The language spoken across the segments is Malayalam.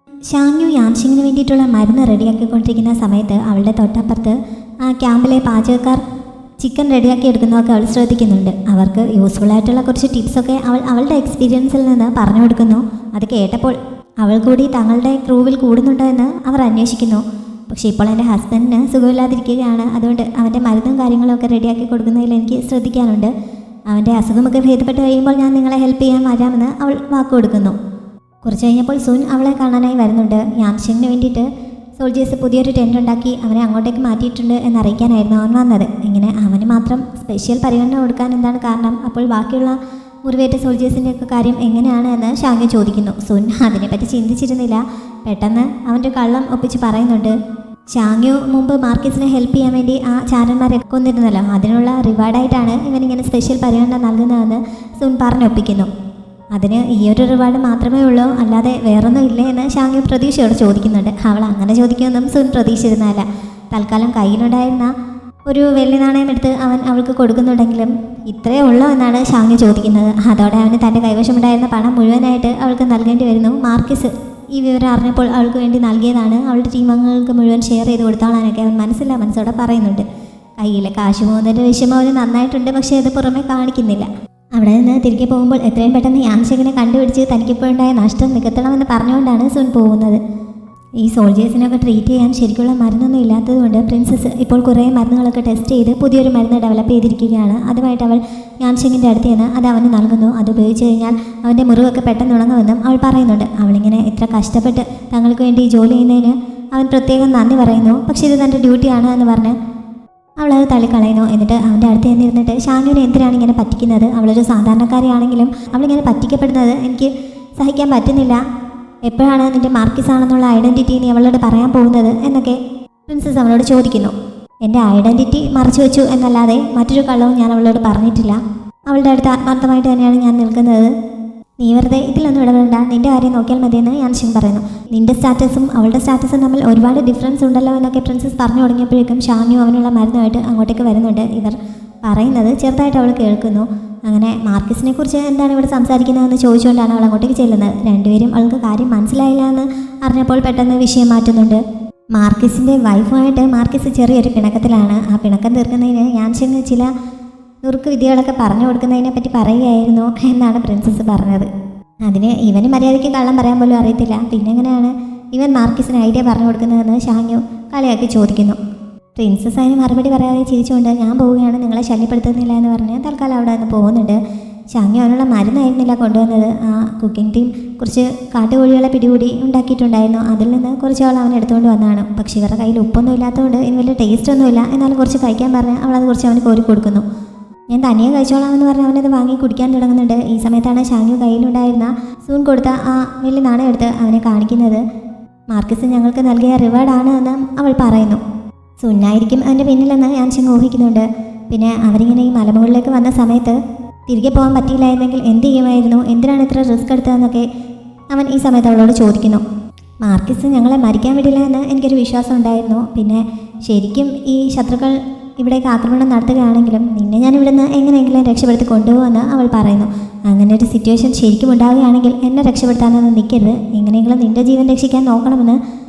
ഷാങ്യു യാൻഷിങ്ങിന് വേണ്ടിയിട്ടുള്ള മരുന്ന് റെഡിയാക്കിക്കൊണ്ടിരിക്കുന്ന സമയത്ത് അവളുടെ തൊട്ടപ്പുറത്ത് ആ ക്യാമ്പിലെ പാചകക്കാർ ചിക്കൻ റെഡിയാക്കി എടുക്കുന്നതൊക്കെ അവൾ ശ്രദ്ധിക്കുന്നുണ്ട്. അവർക്ക് യൂസ്ഫുൾ ആയിട്ടുള്ള കുറച്ച് ടിപ്സൊക്കെ അവൾ അവളുടെ എക്സ്പീരിയൻസിൽ നിന്ന് പറഞ്ഞു കൊടുക്കുന്നു. അത് കേട്ടപ്പോൾ അവൾ കൂടി തങ്ങളുടെ ക്രൂവിൽ കൂടുന്നുണ്ടോ എന്ന് അവർ അന്വേഷിക്കുന്നു. പക്ഷേ ഇപ്പോൾ എൻ്റെ ഹസ്ബൻഡിന് സുഖമില്ലാതിരിക്കുകയാണ്, അതുകൊണ്ട് അവൻ്റെ മരുന്നും കാര്യങ്ങളൊക്കെ റെഡിയാക്കി കൊടുക്കുന്നതിൽ എനിക്ക് ശ്രദ്ധിക്കാനുണ്ട്. അവൻ്റെ അസുഖമൊക്കെ ഭേദപ്പെട്ട് കഴിയുമ്പോൾ ഞാൻ നിങ്ങളെ ഹെൽപ്പ് ചെയ്യാൻ വരാമെന്ന് അവൾ വാക്ക് കൊടുക്കുന്നു. കുറച്ച് കഴിഞ്ഞപ്പോൾ സുൻ അവളെ കാണാനായി വരുന്നുണ്ട്. യാൻഷിങ്ങിന് വേണ്ടിയിട്ട് സോൾജേഴ്സ് പുതിയൊരു ടെൻ്റ് ഉണ്ടാക്കി അവനെ അങ്ങോട്ടേക്ക് മാറ്റിയിട്ടുണ്ട് എന്നറിയിക്കാനായിരുന്നു അവൻ വന്നത്. ഇങ്ങനെ അവന് മാത്രം സ്പെഷ്യൽ പരിഗണന കൊടുക്കാൻ എന്താണ് കാരണം? അപ്പോൾ ബാക്കിയുള്ള മുറിവേറ്റ സോൾജേഴ്സിൻ്റെയൊക്കെ കാര്യം എങ്ങനെയാണ് എന്ന് ഷാങ്യു ചോദിക്കുന്നു. സുൻ അതിനെപ്പറ്റി ചിന്തിച്ചിരുന്നില്ല. പെട്ടെന്ന് അവൻ്റെ കള്ളം ഒപ്പിച്ച് പറയുന്നുണ്ട്. ഷാങ്യു മുമ്പ് മാർക്കിസിനെ ഹെൽപ്പ് ചെയ്യാൻ വേണ്ടി ആ ചാരന്മാരെ കൊന്നിരുന്നല്ലോ, അതിനുള്ള റിവാർഡായിട്ടാണ് ഇവനിങ്ങനെ സ്പെഷ്യൽ പരിഗണന നൽകുന്നതെന്ന് സുൻ പറഞ്ഞൊപ്പിക്കുന്നു. അതിന് ഈ ഒരു റിവാർഡ് മാത്രമേ ഉള്ളൂ, അല്ലാതെ വേറൊന്നും ഇല്ലേ എന്ന് ഷാങ്യു പ്രതീക്ഷയോട് ചോദിക്കുന്നുണ്ട്. അവൾ അങ്ങനെ ചോദിക്കുമെന്നും സുൻ പ്രതീക്ഷിച്ചിരുന്നതല്ല. തൽക്കാലം കയ്യിലുണ്ടായിരുന്ന ഒരു വെള്ളി നാണയം എടുത്ത് അവൻ അവൾക്ക് കൊടുക്കുന്നുണ്ടെങ്കിലും ഇത്രയേ ഉള്ളൂ എന്നാണ് ഷാങ്യു ചോദിക്കുന്നത്. അതോടെ അവന് തൻ്റെ കൈവശമുണ്ടായിരുന്ന പണം മുഴുവനായിട്ട് അവൾക്ക് നൽകേണ്ടി വരുന്നു. മാർക്കിസ് ഈ വിവരം അറിഞ്ഞപ്പോൾ അവൾക്ക് വേണ്ടി നൽകിയതാണ്, അവളുടെ ടീം അംഗങ്ങൾക്ക് മുഴുവൻ ഷെയർ ചെയ്ത് കൊടുത്തോളാനൊക്കെ അവൻ മനസ്സോടെ പറയുന്നുണ്ട്. കയ്യിലെ കാശ് പോകുന്നതിൻ്റെ വിഷമം അവന് നന്നായിട്ടുണ്ട്, പക്ഷേ അത് പുറമെ കാണിക്കുന്നില്ല. അവിടെ നിന്ന് തിരികെ പോകുമ്പോൾ എത്രയും പെട്ടെന്ന് യാൻഷിങ്ങിനെ കണ്ടുപിടിച്ച് തനിക്കിപ്പോഴുണ്ടായ നഷ്ടം നികത്തണമെന്ന് പറഞ്ഞുകൊണ്ടാണ് സുൻ പോകുന്നത്. ഈ സോൾജേഴ്സിനൊക്കെ ട്രീറ്റ് ചെയ്യാൻ ശരിക്കുള്ള മരുന്നൊന്നും ഇല്ലാത്തതുകൊണ്ട് പ്രിൻസസ് ഇപ്പോൾ കുറേ മരുന്നുകളൊക്കെ ടെസ്റ്റ് ചെയ്ത് പുതിയൊരു മരുന്ന് ഡെവലപ്പ് ചെയ്തിരിക്കുകയാണ്. അതുമായിട്ട് അവൾ യാൻഷിങ്ങിൻ്റെ അടുത്ത് നിന്ന് അത് അവന് നൽകുന്നു. അത് ഉപയോഗിച്ച് കഴിഞ്ഞാൽ അവൻ്റെ മുറിവൊക്കെ പെട്ടെന്ന് ഉണങ്ങുമെന്നും അവൾ പറയുന്നുണ്ട്. അവളിങ്ങനെ ഇത്ര കഷ്ടപ്പെട്ട് തങ്ങൾക്ക് വേണ്ടി ജോലി ചെയ്യുന്നതിന് അവൻ പ്രത്യേകം നന്ദി പറയുന്നു. പക്ഷേ ഇത് തൻ്റെ ഡ്യൂട്ടിയാണ് എന്ന് പറഞ്ഞ് അവളത് തള്ളിക്കളയുന്നു. എന്നിട്ട് അവൻ്റെ അടുത്ത് ചെന്നിരുന്നിട്ട് ഷാങ്യുവിനെ എന്തിനാണ് ഇങ്ങനെ പറ്റിക്കുന്നത്? അവളൊരു സാധാരണക്കാരിയാണെങ്കിലും അവളിങ്ങനെ പറ്റിക്കപ്പെടുന്നത് എനിക്ക് സഹിക്കാൻ പറ്റുന്നില്ല. എപ്പോഴാണ് നിൻ്റെ മാർക്കിസ് ആണെന്നുള്ള ഐഡൻറ്റിറ്റി നീ അവളോട് പറയാൻ പോകുന്നത് എന്നൊക്കെ പ്രിൻസസ് അവളോട് ചോദിക്കുന്നു. എൻ്റെ ഐഡൻറ്റിറ്റി മറച്ചു വെച്ചു എന്നല്ലാതെ മറ്റൊരു കള്ളവും ഞാൻ അവളോട് പറഞ്ഞിട്ടില്ല. അവളുടെ അടുത്ത് ആത്മാർത്ഥമായിട്ട് തന്നെയാണ് ഞാൻ നിൽക്കുന്നത്. നീ വെറുതെ ഇതിലൊന്നും ഇടപെടണ്ട, നിൻ്റെ കാര്യം നോക്കിയാൽ മതിയെന്ന് യാൻഷിങ് പറയുന്നു. നിൻ്റെ സ്റ്റാറ്റസും അവളുടെ സ്റ്റാറ്റസും തമ്മിൽ ഒരുപാട് ഡിഫറൻസ് ഉണ്ടല്ലോ എന്നൊക്കെ പ്രിൻസസ് പറഞ്ഞു തുടങ്ങിയപ്പോഴേക്കും ഷാങ്യു അവനുള്ള മരുന്നുമായിട്ട് അങ്ങോട്ടേക്ക് വരുന്നുണ്ട്. ഇവർ പറയുന്നത് ചെറുതായിട്ട് അവൾ കേൾക്കുന്നു. അങ്ങനെ മാർക്കിസിനെ കുറിച്ച് എന്താണ് ഇവിടെ സംസാരിക്കുന്നതെന്ന് ചോദിച്ചുകൊണ്ടാണ് അവൾ അങ്ങോട്ടേക്ക് ചെല്ലുന്നത്. രണ്ടുപേരും അവൾക്ക് കാര്യം മനസ്സിലായില്ല എന്ന് അറിഞ്ഞപ്പോൾ പെട്ടെന്ന് വിഷയം മാറ്റുന്നുണ്ട്. മാർക്കിസിൻ്റെ വൈഫുമായിട്ട് മാർക്കിസ് ചെറിയൊരു പിണക്കത്തിലാണ്. ആ പിണക്കം തീർക്കുന്നതിന് യാൻഷിങ് ചില നുറുക്ക് വിദ്യകളൊക്കെ പറഞ്ഞു കൊടുക്കുന്നതിനെ പറ്റി പറയുകയായിരുന്നു എന്നാണ് പ്രിൻസസ് പറഞ്ഞത്. അതിന് ഇവന് മര്യാദയ്ക്ക് കള്ളം പറയാൻ പോലും അറിയത്തില്ല, പിന്നെ എങ്ങനെയാണ് ഇവൻ മാർക്കിസിന് ഐഡിയ പറഞ്ഞു കൊടുക്കുന്നതെന്ന് ഷാങ്യു കളിയാക്കി ചോദിക്കുന്നു. പ്രിൻസസ് അതിന് മറുപടി പറയാതെ ചിരിച്ചുകൊണ്ട് ഞാൻ പോവുകയാണ്, നിങ്ങളെ ശല്യപ്പെടുത്തുന്നില്ല എന്ന് പറഞ്ഞ് തൽക്കാലം അവിടെ നിന്ന് പോകുന്നുണ്ട്. ഷാങ്യു അവനുള്ള മരുന്നായിരുന്നില്ല കൊണ്ടുവന്നത്. ആ കുക്കിംഗ് ടീം കുറച്ച് കാട്ടുകോഴികളെ പിടികൂടി ഉണ്ടാക്കിയിട്ടുണ്ടായിരുന്നു. അതിൽ നിന്ന് കുറച്ചാൾ അവൻ എടുത്തുകൊണ്ട് വന്നതാണ്. പക്ഷേ ഇവരുടെ കയ്യിൽ ഉപ്പൊന്നും ഇല്ലാത്തതുകൊണ്ട് ഇതിന് വലിയ ടേസ്റ്റ് ഒന്നുമില്ല. എന്നാലും കുറച്ച് കഴിക്കാൻ പറഞ്ഞ് അവളത് കുറച്ച് അവന് കോരി കൊടുക്കുന്നു. ഞാൻ തനിയെ കഴിച്ചോളാമെന്ന് പറഞ്ഞ് അവനത് വാങ്ങി കുടിക്കാൻ തുടങ്ങുന്നുണ്ട്. ഈ സമയത്താണ് ഷാങ്യു കയ്യിലുണ്ടായിരുന്ന സൂൺ കൊടുത്ത ആ വലിയ നാണയം എടുത്ത് അവനെ കാണിക്കുന്നത്. മാർക്കിസ് ഞങ്ങൾക്ക് നൽകിയ റിവാർഡാണ് എന്ന് അവൾ പറയുന്നു. സുന്നായിരിക്കും അതിൻ്റെ പിന്നിലെന്ന് യാൻഷിങ് ഊഹിക്കുന്നുണ്ട്. പിന്നെ അവരിങ്ങനെ ഈ മലമുകളിലേക്ക് വന്ന സമയത്ത് തിരികെ പോകാൻ പറ്റിയില്ലായിരുന്നെങ്കിൽ എന്ത് ചെയ്യുമായിരുന്നു, എന്തിനാണ് ഇത്ര റിസ്ക് എടുത്തതെന്നൊക്കെ അവൻ ഈ സമയത്ത് അവളോട് ചോദിക്കുന്നു. മാർക്കിസ് ഞങ്ങളെ മരിക്കാൻ വിടില്ല എന്ന് എനിക്കൊരു വിശ്വാസം ഉണ്ടായിരുന്നു. പിന്നെ ശരിക്കും ഈ ശത്രുക്കൾ ഇവിടേക്ക് ആക്രമണം നടത്തുകയാണെങ്കിലും നിന്നെ ഞാൻ ഇവിടുന്ന് എങ്ങനെയെങ്കിലും രക്ഷപ്പെടുത്തി കൊണ്ടുപോകുമെന്ന് അവൾ പറയുന്നു. അങ്ങനെ ഒരു സിറ്റുവേഷൻ ശരിക്കും ഉണ്ടാവുകയാണെങ്കിൽ എന്നെ രക്ഷപ്പെടുത്താനൊന്നും നിൽക്കരുത്, എങ്ങനെയെങ്കിലും നിൻ്റെ ജീവൻ രക്ഷിക്കാൻ നോക്കണമെന്ന്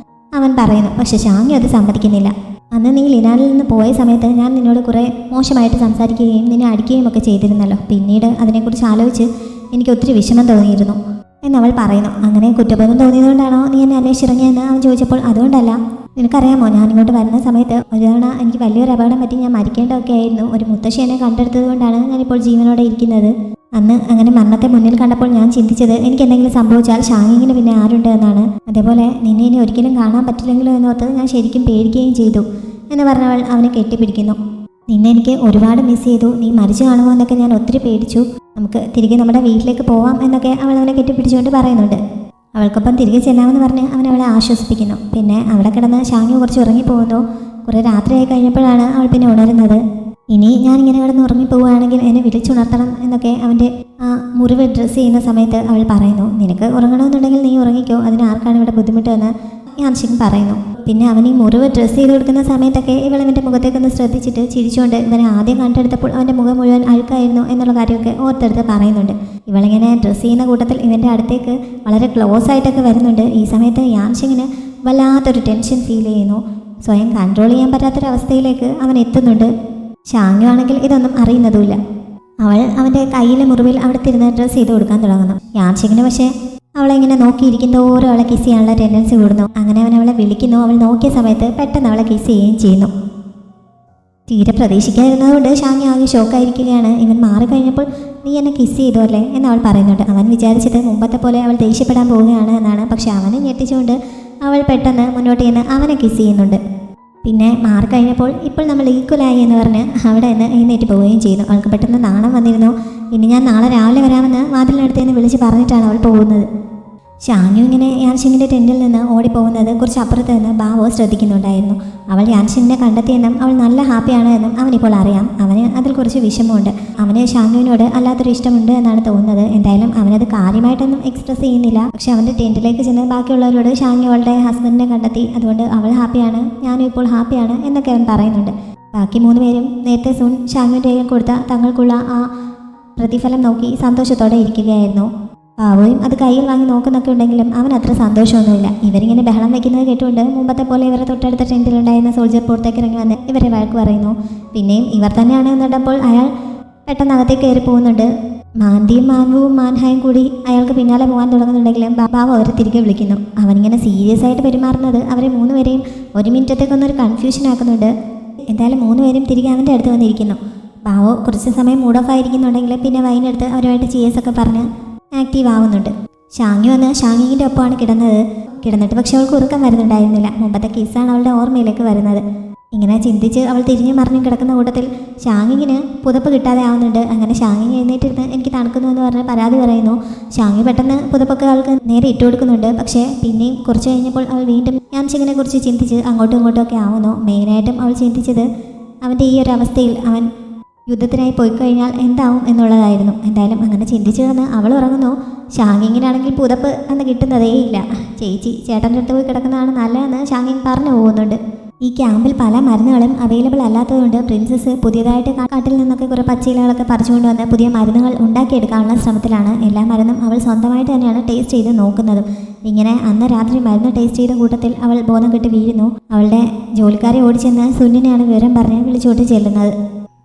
അവൻ പറയുന്നു. പക്ഷെ ഷാങ്യു അത് സമ്മതിക്കുന്നില്ല. അന്ന് നീ ലിനാനിൽ നിന്ന് പോയ സമയത്ത് ഞാൻ നിന്നോട് കുറേ മോശമായിട്ട് സംസാരിക്കുകയും നിന്നെ അടിക്കുകയും ഒക്കെ ചെയ്തിരുന്നല്ലോ. പിന്നീട് അതിനെക്കുറിച്ച് ആലോചിച്ച് എനിക്ക് ഒത്തിരി വിഷമം തോന്നിയിരുന്നു എന്നവൾ പറയുന്നു. അങ്ങനെ കുറ്റബോധം തോന്നിയതുകൊണ്ടാണോ നീ എന്നെ അന്വേഷിച്ചിറങ്ങിയെന്ന് അവൻ ചോദിച്ചപ്പോൾ അതുകൊണ്ടല്ല. നിനക്കറിയാമോ, ഞാനിങ്ങോട്ട് വരുന്ന സമയത്ത് ഒരു തവണ എനിക്ക് വലിയൊരു അപകടം പറ്റി ഞാൻ മരിക്കേണ്ടതൊക്കെ ആയിരുന്നു. ഒരു മുത്തശ്ശി എന്നെ കണ്ടെടുത്തത് കൊണ്ടാണ് ഞാനിപ്പോൾ ജീവനോടെ ഇരിക്കുന്നത്. അന്ന് അങ്ങനെ മരണത്തെ മുന്നിൽ കണ്ടപ്പോൾ ഞാൻ ചിന്തിച്ചത് എനിക്ക് എന്തെങ്കിലും സംഭവിച്ചാൽ ഷാങ്ങിങ്ങിന് പിന്നെ ആരുണ്ട് എന്നാണ്. അതേപോലെ നിന്നെ ഇനി ഒരിക്കലും കാണാൻ പറ്റില്ലെങ്കിലോ എന്നോർത്ത് ഞാൻ ശരിക്കും പേടിക്കുകയും ചെയ്തു എന്ന് പറഞ്ഞവൾ അവനെ കെട്ടിപ്പിടിക്കുന്നു. നിന്നെ എനിക്ക് ഒരുപാട് മിസ് ചെയ്തു, നീ മരിച്ചു കാണുമോ എന്നൊക്കെ ഞാൻ ഒത്തിരി പേടിച്ചു. നമുക്ക് തിരികെ നമ്മുടെ വീട്ടിലേക്ക് പോവാം എന്നൊക്കെ അവൾ അവനെ കെട്ടിപ്പിടിച്ചുകൊണ്ട് പറയുന്നുണ്ട്. അവൾക്കൊപ്പം തിരികെ ചെല്ലാമെന്ന് പറഞ്ഞ് അവൻ അവളെ ആശ്വസിപ്പിക്കുന്നു. പിന്നെ അവിടെ കിടന്ന് ഷാങ്യു കുറച്ച് ഉറങ്ങിപ്പോകുന്നു. കുറേ രാത്രിയായി കഴിഞ്ഞപ്പോഴാണ് അവൾ പിന്നെ ഉണരുന്നത്. ഇനി ഞാനിങ്ങനെ കിടന്ന് ഉറങ്ങിപ്പോവുകയാണെങ്കിൽ എന്നെ വിളിച്ചുണർത്തണം എന്നൊക്കെ അവൻ്റെ ആ മുറിവ് ഡ്രസ്സ് ചെയ്യുന്ന സമയത്ത് അവൾ പറയുന്നു. നിനക്ക് ഉറങ്ങണമെന്നുണ്ടെങ്കിൽ നീ ഉറങ്ങിക്കോ, അതിന് ആർക്കാണ് ഇവിടെ ബുദ്ധിമുട്ട് എന്ന് യാൻഷിങ് പറയുന്നു. പിന്നെ അവൻ ഈ മുറിവ് ഡ്രസ്സ് ചെയ്ത് കൊടുക്കുന്ന സമയത്തൊക്കെ ഇവളിവൻ്റെ മുഖത്തേക്കൊന്ന് ശ്രദ്ധിച്ചിട്ട് ചിരിച്ചുകൊണ്ട് ഇവനെ ആദ്യം കണ്ടെടുത്തപ്പോൾ അവൻ്റെ മുഖം മുഴുവൻ അഴുക്കായിരുന്നു എന്നുള്ള കാര്യമൊക്കെ ഓർത്തെടുത്ത് പറയുന്നുണ്ട്. ഇവളിങ്ങനെ ഡ്രസ്സ് ചെയ്യുന്ന കൂട്ടത്തിൽ ഇവൻ്റെ അടുത്തേക്ക് വളരെ ക്ലോസ് ആയിട്ടൊക്കെ വരുന്നുണ്ട്. ഈ സമയത്ത് യാൻഷിങ്ങിന് വല്ലാത്തൊരു ടെൻഷൻ ഫീൽ ചെയ്യുന്നു. സ്വയം കൺട്രോൾ ചെയ്യാൻ പറ്റാത്തൊരവസ്ഥയിലേക്ക് അവൻ എത്തുന്നുണ്ട്. ഷാങ്ങു ആണെങ്കിൽ ഇതൊന്നും അറിയുന്നതുമില്ല. അവൾ അവൻ്റെ കയ്യിലെ മുറിവിൽ അവിടെ തിരുന്ന് ഡ്രസ്സ് ചെയ്ത് കൊടുക്കാൻ തുടങ്ങുന്നു. യാൻഷിങ്ങിന് പക്ഷേ അവളെ ഇങ്ങനെ നോക്കിയിരിക്കുന്നതോറും അവളെ കിസ് ചെയ്യാനുള്ള ടെൻഡൻസി കൂടുന്നു. അങ്ങനെ അവൻ അവളെ വിളിക്കുന്നു. അവൾ നോക്കിയ സമയത്ത് പെട്ടെന്ന് അവളെ കിസ് ചെയ്യുകയും ചെയ്യുന്നു. തീരെ പ്രതീക്ഷിക്കാതിരുന്നതുകൊണ്ട് ഷാങ്ങി ആകെ ഷോക്കായിരിക്കുകയാണ്. ഇവൻ മാറിക്കഴിഞ്ഞപ്പോൾ നീ എന്നെ കിസ് ചെയ്തു അല്ലേ എന്ന് അവൾ പറയുന്നുണ്ട്. അവൻ വിചാരിച്ചത് മുമ്പത്തെ പോലെ അവൾ ദേഷ്യപ്പെടാൻ പോവുകയാണ് എന്നാണ്. പക്ഷെ അവനെ ഞെട്ടിച്ചുകൊണ്ട് അവൾ പെട്ടെന്ന് മുന്നോട്ട് ചെന്ന് അവനെ കിസ് ചെയ്യുന്നുണ്ട്. പിന്നെ മാറിക്കഴിഞ്ഞപ്പോൾ ഇപ്പോൾ നമ്മൾ ഈക്വലായി എന്ന് പറഞ്ഞ് അവിടെ നിന്ന് എഴുന്നേറ്റ് പോവുകയും ചെയ്യുന്നു. അവൾക്ക് പെട്ടെന്ന് നാണം വന്നിരുന്നു. ഇനി ഞാൻ നാളെ രാവിലെ വരാമെന്ന് വാതിലിനടുത്തേന്ന് വിളിച്ച് പറഞ്ഞിട്ടാണ് അവൾ പോകുന്നത്. ഷാനു ഇങ്ങനെ യാൻഷിങ്ങിൻ്റെ ടെൻറ്റിൽ നിന്ന് ഓടിപ്പോകുന്നത് കുറച്ച് അപ്പുറത്ത് നിന്ന് ബാവോ ശ്രദ്ധിക്കുന്നുണ്ടായിരുന്നു. അവൾ യാൻഷിങ്ങിനെ കണ്ടെത്തിയെന്നും അവൾ നല്ല ഹാപ്പിയാണ് എന്നും അവനിപ്പോൾ അറിയാം. അവന് അതിൽ കുറച്ച് വിഷമമുണ്ട്. അവന് ഷാനുവിനോട് അല്ലാത്തൊരു ഇഷ്ടമുണ്ട് എന്നാണ് തോന്നുന്നത്. എന്തായാലും അവനത് കാര്യമായിട്ടൊന്നും എക്സ്പ്രസ് ചെയ്യുന്നില്ല. പക്ഷെ അവൻ്റെ ടെൻറ്റിലേക്ക് ചെന്ന് ബാക്കിയുള്ളവരോട് ഷാനു അവളുടെ ഹസ്ബൻഡിനെ കണ്ടെത്തി, അതുകൊണ്ട് അവൾ ഹാപ്പിയാണ്, ഞാനും ഇപ്പോൾ ഹാപ്പിയാണ് എന്നൊക്കെ അവൻ പറയുന്നുണ്ട്. ബാക്കി 3 പേരും നേരത്തെ സൂൺ ഷാനുവിൻ്റെ കയ്യിൽ കൊടുത്ത തങ്ങൾക്കുള്ള ആ പ്രതിഫലം നോക്കി സന്തോഷത്തോടെ ഇരിക്കുകയായിരുന്നു. പാവയും അത് കയ്യിൽ വാങ്ങി നോക്കുന്നൊക്കെ ഉണ്ടെങ്കിലും അവൻ അത്ര സന്തോഷമൊന്നുമില്ല. ഇവരിങ്ങനെ ബഹളം വയ്ക്കുന്നത് കേട്ടുകൊണ്ട് മുമ്പത്തെ പോലെ ഇവരെ തൊട്ടടുത്ത ടെൻറ്റിലുണ്ടായിരുന്ന സോൾജർ പുറത്തേക്ക് ഇറങ്ങി വന്ന് ഇവരെ വഴക്ക് പറയുന്നു. പിന്നെയും ഇവർ തന്നെയാണ് എന്നിട്ടപ്പോൾ അയാൾ പെട്ടെന്ന് അകത്തേക്ക് കയറി പോകുന്നുണ്ട്. മാന്തിയും മാൻവുവും മാൻഹായും കൂടി അയാൾക്ക് പിന്നാലെ പോകാൻ തുടങ്ങുന്നുണ്ടെങ്കിലും ബാബ അവരെ തിരികെ വിളിക്കുന്നു. അവനിങ്ങനെ സീരിയസ് ആയിട്ട് പെരുമാറുന്നത് അവരെ 3 പേരെയും 1 മിനിറ്റത്തേക്കൊന്നൊരു കൺഫ്യൂഷൻ ആക്കുന്നുണ്ട്. എന്തായാലും 3 പേരും തിരികെ അവൻ്റെ അടുത്ത് വന്നിരിക്കുന്നു. ബാവോ കുറച്ച് സമയം മൂഡ് ഓഫ് ആയിരിക്കുന്നുണ്ടെങ്കിൽ പിന്നെ വൈനെടുത്ത് അവരുമായിട്ട് CS പറഞ്ഞ് ആക്റ്റീവ് ആവുന്നുണ്ട്. ഷാങ്ങി വന്ന് ഷാങ്ങിങ്ങിൻ്റെ ഒപ്പമാണ് കിടന്നിട്ട് പക്ഷെ അവൾക്ക് ഉറക്കം വരുന്നുണ്ടായിരുന്നില്ല. മുമ്പത്തെ കിസ്സാണ് അവളുടെ ഓർമ്മയിലേക്ക് വരുന്നത്. ഇങ്ങനെ ചിന്തിച്ച് അവൾ തിരിഞ്ഞു മറിഞ്ഞു കിടക്കുന്ന കൂട്ടത്തിൽ ഷാങ്ങിങ്ങിന് പുതപ്പ് കിട്ടാതെ ആവുന്നുണ്ട്. അങ്ങനെ ഷാങ്ങിങ് എഴുന്നേറ്റിരുന്ന് എനിക്ക് തണുക്കുന്നു എന്ന് പറഞ്ഞ് പരാതി പറയുന്നു. ഷാങ്ങി പെട്ടെന്ന് പുതപ്പൊക്കെ അവൾക്ക് നേരെ ഇട്ട് കൊടുക്കുന്നുണ്ട്. പക്ഷേ പിന്നെയും കുറച്ച് കഴിഞ്ഞപ്പോൾ അവൾ വീണ്ടും യാൻഷിങ്ങിനെ കുറിച്ച് ചിന്തിച്ച് അങ്ങോട്ടും ഇങ്ങോട്ടും ഒക്കെ ആവുന്നു. മെയിനായിട്ടും അവൾ ചിന്തിച്ചത് അവൻ്റെ ഈ ഒരു അവസ്ഥയിൽ അവൻ യുദ്ധത്തിനായി പോയി കഴിഞ്ഞാൽ എന്താവും എന്നുള്ളതായിരുന്നു. എന്തായാലും അങ്ങനെ ചിന്തിച്ചു വന്ന് അവൾ ഉറങ്ങുന്നു. ഷാങ്ങിങ്ങിനാണെങ്കിൽ പുതപ്പ് അന്ന് കിട്ടുന്നതേ ഇല്ല. ചേട്ടൻ്റെ അടുത്ത് പോയി കിടക്കുന്നതാണ് നല്ലതെന്ന് ഷാങ്ങിങ് പറഞ്ഞു പോകുന്നുണ്ട്. ഈ ക്യാമ്പിൽ പല മരുന്നുകളും അവൈലബിൾ അല്ലാത്തതുകൊണ്ട് പ്രിൻസസ് പുതിയതായിട്ട് കാട്ടിൽ നിന്നൊക്കെ കുറേ പച്ചിലകളൊക്കെ പറിച്ചുകൊണ്ട് വന്ന് പുതിയ മരുന്നുകൾ ഉണ്ടാക്കിയെടുക്കാനുള്ള ശ്രമത്തിലാണ്. എല്ലാ മരുന്നും അവൾ സ്വന്തമായിട്ട് തന്നെയാണ് ടേസ്റ്റ് ചെയ്ത് നോക്കുന്നതും. ഇങ്ങനെ അന്ന് രാത്രി മരുന്ന് ടേസ്റ്റ് ചെയ്ത കൂട്ടത്തിൽ അവൾ ബോധം കെട്ട് വീഴുന്നു. അവളുടെ ജോലിക്കാരെ ഓടിച്ചെന്ന് സുന്നിനെയാണ് വിവരം പറഞ്ഞ് വിളിച്ചോട്ട് ചെല്ലുന്നത്.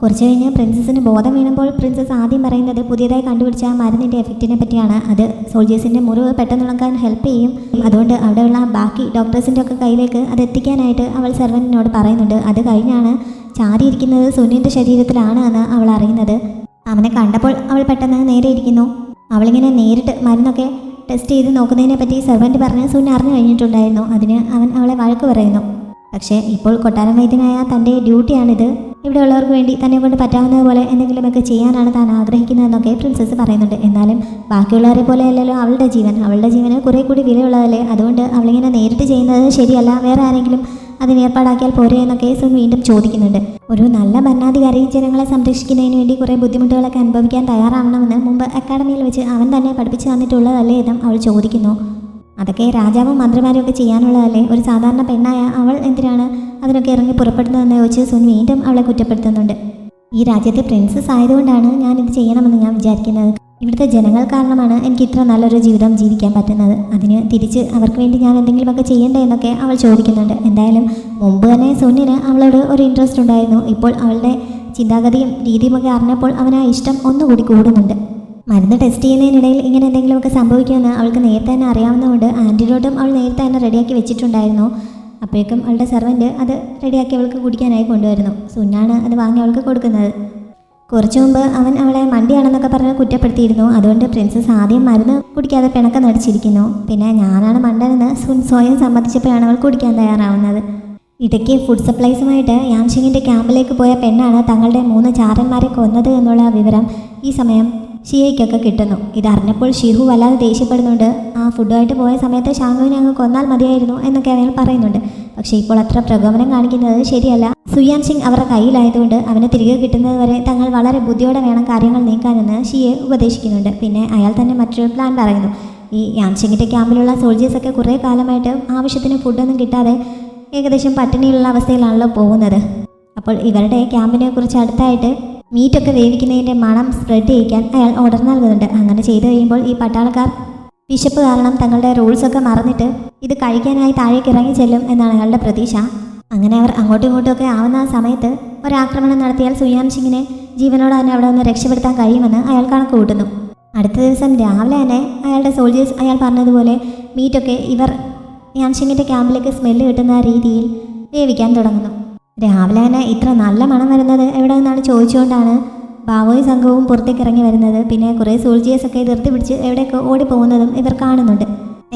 കുറച്ച് കഴിഞ്ഞ് പ്രിൻസസിന് ബോധം വീണപ്പോൾ പ്രിൻസസ് ആദ്യം പറയുന്നത് പുതിയതായി കണ്ടുപിടിച്ച മരുന്നിൻ്റെ എഫക്റ്റിനെ പറ്റിയാണ്. അത് സോൾജേഴ്സിൻ്റെ മുറിവ് പെട്ടെന്ന് ഉണക്കാൻ ഹെൽപ്പ് ചെയ്യും. അതുകൊണ്ട് അവിടെയുള്ള ബാക്കി ഡോക്ടേഴ്സിൻ്റെ ഒക്കെ കയ്യിലേക്ക് അത് എത്തിക്കാനായിട്ട് അവൾ സെർവൻറ്റിനോട് പറയുന്നുണ്ട്. അത് കഴിഞ്ഞാണ് ചാരിയിരിക്കുന്നത് സുനിൻ്റെ ശരീരത്തിലാണ് എന്ന് അവൾ അറിയുന്നത്. അവനെ കണ്ടപ്പോൾ അവൾ പെട്ടെന്ന് നേരെ ഇരിക്കുന്നു. അവളിങ്ങനെ നേരിട്ട് മരുന്നൊക്കെ ടെസ്റ്റ് ചെയ്ത് നോക്കുന്നതിനെ പറ്റി സെർവൻറ്റ് പറഞ്ഞ് സുനി അറിഞ്ഞു കഴിഞ്ഞിട്ടുണ്ടായിരുന്നു. അതിന് അവൻ അവളെ വഴക്ക് പറയുന്നു. പക്ഷേ ഇപ്പോൾ കൊട്ടാരം വൈദ്യനായ തൻ്റെ ഡ്യൂട്ടിയാണിത്. ഇവിടെയുള്ളവർക്ക് വേണ്ടി തന്നെ കൊണ്ട് പറ്റാവുന്നതുപോലെ എന്തെങ്കിലുമൊക്കെ ചെയ്യാനാണ് താൻ ആഗ്രഹിക്കുന്നതെന്നൊക്കെ പ്രിൻസസ് പറയുന്നുണ്ട്. എന്നാലും ബാക്കിയുള്ളവരെ പോലെ അല്ലല്ലോ അവളുടെ ജീവന് കുറേ കൂടി വിലയുള്ളതല്ലേ. അതുകൊണ്ട് അവളിങ്ങനെ നേരിട്ട് ചെയ്യുന്നത് ശരിയല്ല, വേറെ ആരെങ്കിലും അതിന് ഏർപ്പാടാക്കിയാൽ പോരെ എന്നൊക്കെ സുൻ വീണ്ടും ചോദിക്കുന്നുണ്ട്. ഒരു നല്ല ഭരണാധികാരി ജനങ്ങളെ സംരക്ഷിക്കുന്നതിന് വേണ്ടി കുറേ ബുദ്ധിമുട്ടുകളൊക്കെ അനുഭവിക്കാൻ തയ്യാറാവണമെന്ന് മുമ്പ് അക്കാഡമിയിൽ വെച്ച് അവൻ തന്നെ പഠിപ്പിച്ചു തന്നിട്ടുള്ളതല്ലേ എന്നും അവൾ ചോദിക്കുന്നു. അതൊക്കെ രാജാവും മന്ത്രിമാരും ഒക്കെ ചെയ്യാനുള്ളതല്ലേ. ഒരു സാധാരണ പെണ്ണായ അവൾ എന്തിനാണ് അതിനൊക്കെ ഇറങ്ങി പുറപ്പെടുന്നതെന്ന് ചോദിച്ച് സുൻ വീണ്ടും അവളെ കുറ്റപ്പെടുത്തുന്നുണ്ട്. ഈ രാജ്യത്തെ പ്രിൻസസ് ആയതുകൊണ്ടാണ് ഞാനിത് ചെയ്യണമെന്ന് ഞാൻ വിചാരിക്കുന്നത്. ഇവിടുത്തെ ജനങ്ങൾ കാരണമാണ് എനിക്ക് ഇത്ര നല്ലൊരു ജീവിതം ജീവിക്കാൻ പറ്റുന്നത്. അതിന് തിരിച്ച് അവർക്ക് വേണ്ടി ഞാൻ എന്തെങ്കിലുമൊക്കെ ചെയ്യണ്ടേ എന്നൊക്കെ അവൾ ചോദിക്കുന്നുണ്ട്. എന്തായാലും മുമ്പ് തന്നെ സുന്നിന് അവളോട് ഒരു ഇൻട്രസ്റ്റ് ഉണ്ടായിരുന്നു. ഇപ്പോൾ അവളുടെ ചിന്താഗതിയും രീതിയുമൊക്കെ അറിഞ്ഞപ്പോൾ അവൻ ആ ഇഷ്ടം ഒന്നുകൂടി കൂടുന്നുണ്ട്. മരുന്ന് ടെസ്റ്റ് ചെയ്യുന്നതിനിടയിൽ ഇങ്ങനെ എന്തെങ്കിലുമൊക്കെ സംഭവിക്കുമെന്ന് അവൾക്ക് നേരത്തെ തന്നെ അറിയാവുന്നതുകൊണ്ട് ആൻറ്റിഡോട്ടും അവൾ നേരത്തെ തന്നെ റെഡിയാക്കി വെച്ചിട്ടുണ്ടായിരുന്നു. അപ്പോഴേക്കും അവളുടെ സെർവൻറ്റ് അത് റെഡിയാക്കി അവൾക്ക് കുടിക്കാനായി കൊണ്ടുവരുന്നു. സുന്നാണ് അത് വാങ്ങി അവൾക്ക് കൊടുക്കുന്നത്. കുറച്ചു മുമ്പ് അവൻ അവളെ മണ്ടിയാണെന്നൊക്കെ പറഞ്ഞ് കുറ്റപ്പെടുത്തിയിരുന്നു. അതുകൊണ്ട് പ്രിൻസസ് ആദ്യം മരുന്ന് കുടിക്കാതെ പിണക്കം നടിച്ചിരിക്കുന്നു. പിന്നെ ഞാനാണ് മണ്ടനെന്ന് സുൻ സ്വയം സമ്മതിച്ചപ്പോഴാണ് അവൾ കുടിക്കാൻ തയ്യാറാവുന്നത്. ഇടയ്ക്ക് ഫുഡ് സപ്ലൈസുമായിട്ട് യാൻഷിങ്ങിൻ്റെ ക്യാമ്പിലേക്ക് പോയ പെണ്ണാണ് തങ്ങളുടെ 3 ചാരന്മാരെ കൊന്നത് എന്നുള്ള വിവരം ഈ സമയം ഷിയയ്ക്കൊക്കെ കിട്ടുന്നു. ഇതറിഞ്ഞപ്പോൾ ഷിഹു വല്ലാതെ ദേഷ്യപ്പെടുന്നുണ്ട്. ആ ഫുഡുമായിട്ട് പോയ സമയത്ത് ഷാങ്കുവിനെ അങ്ങ് കൊന്നാൽ മതിയായിരുന്നു എന്നൊക്കെ അയാൾ പറയുന്നുണ്ട്. പക്ഷേ ഇപ്പോൾ അത്ര പ്രകോപനം കാണിക്കുന്നത് ശരിയല്ല. സുയാൻ സിംഗ് അവരുടെ കയ്യിലായതുകൊണ്ട് അവനെ തിരികെ കിട്ടുന്നത് വരെ തങ്ങൾ വളരെ ബുദ്ധിയോടെ വേണം കാര്യങ്ങൾ നീക്കാനെന്ന് ഷിയെ ഉപദേശിക്കുന്നുണ്ട്. പിന്നെ അയാൾ തന്നെ മറ്റൊരു പ്ലാൻ പറയുന്നു. ഈ യാൻഷിങ്ങിൻ്റെ ക്യാമ്പിലുള്ള സോൾജേഴ്സൊക്കെ കുറേ കാലമായിട്ട് ആവശ്യത്തിന് ഫുഡൊന്നും കിട്ടാതെ ഏകദേശം പട്ടിണിയുള്ള അവസ്ഥയിലാണല്ലോ പോകുന്നത്. അപ്പോൾ ഇവരുടെ ക്യാമ്പിനെ കുറിച്ച് അടുത്തായിട്ട് മീറ്റൊക്കെ വേവിക്കുന്നതിൻ്റെ മണം സ്പ്രെഡ് ചെയ്യിക്കാൻ അയാൾ ഓർഡർ നൽകുന്നുണ്ട്. അങ്ങനെ ചെയ്തു കഴിയുമ്പോൾ ഈ പട്ടാളക്കാർ വിശപ്പ് കാരണം തങ്ങളുടെ റൂൾസൊക്കെ മറന്നിട്ട് ഇത് കഴിക്കാനായി താഴേക്ക് ഇറങ്ങി ചെല്ലും എന്നാണ് അയാളുടെ പ്രതീക്ഷ. അങ്ങനെ അവർ അങ്ങോട്ടും ഇങ്ങോട്ടുമൊക്കെ ആവുന്ന സമയത്ത് ഒരാക്രമണം നടത്തിയാൽ സുയാൻ സിംഗിനെ ജീവനോടെ തന്നെ അവിടെ നിന്ന് രക്ഷപ്പെടുത്താൻ കഴിയുമെന്ന് അയാൾ കണക്ക് കൂട്ടുന്നു. അടുത്ത ദിവസം രാവിലെ തന്നെ അയാളുടെ സോൾജേഴ്സ് അയാൾ പറഞ്ഞതുപോലെ മീറ്റൊക്കെ ഇവർ യാൻ സിംഗിൻ്റെ ക്യാമ്പിലേക്ക് സ്മെല്ല് കിട്ടുന്ന രീതിയിൽ വേവിക്കാൻ തുടങ്ങുന്നു. രാവിലെ തന്നെ ഇത്ര നല്ല മണം വരുന്നത് എവിടെ നിന്നാണ് ചോദിച്ചുകൊണ്ടാണ് ബാവോയും സംഘവും പുറത്തേക്ക് ഇറങ്ങി വരുന്നത്. പിന്നെ കുറേ സോൾജേഴ്സൊക്കെ ധൃതി പിടിച്ച് എവിടെയൊക്കെ ഓടിപ്പോകുന്നതും ഇവർ കാണുന്നുണ്ട്.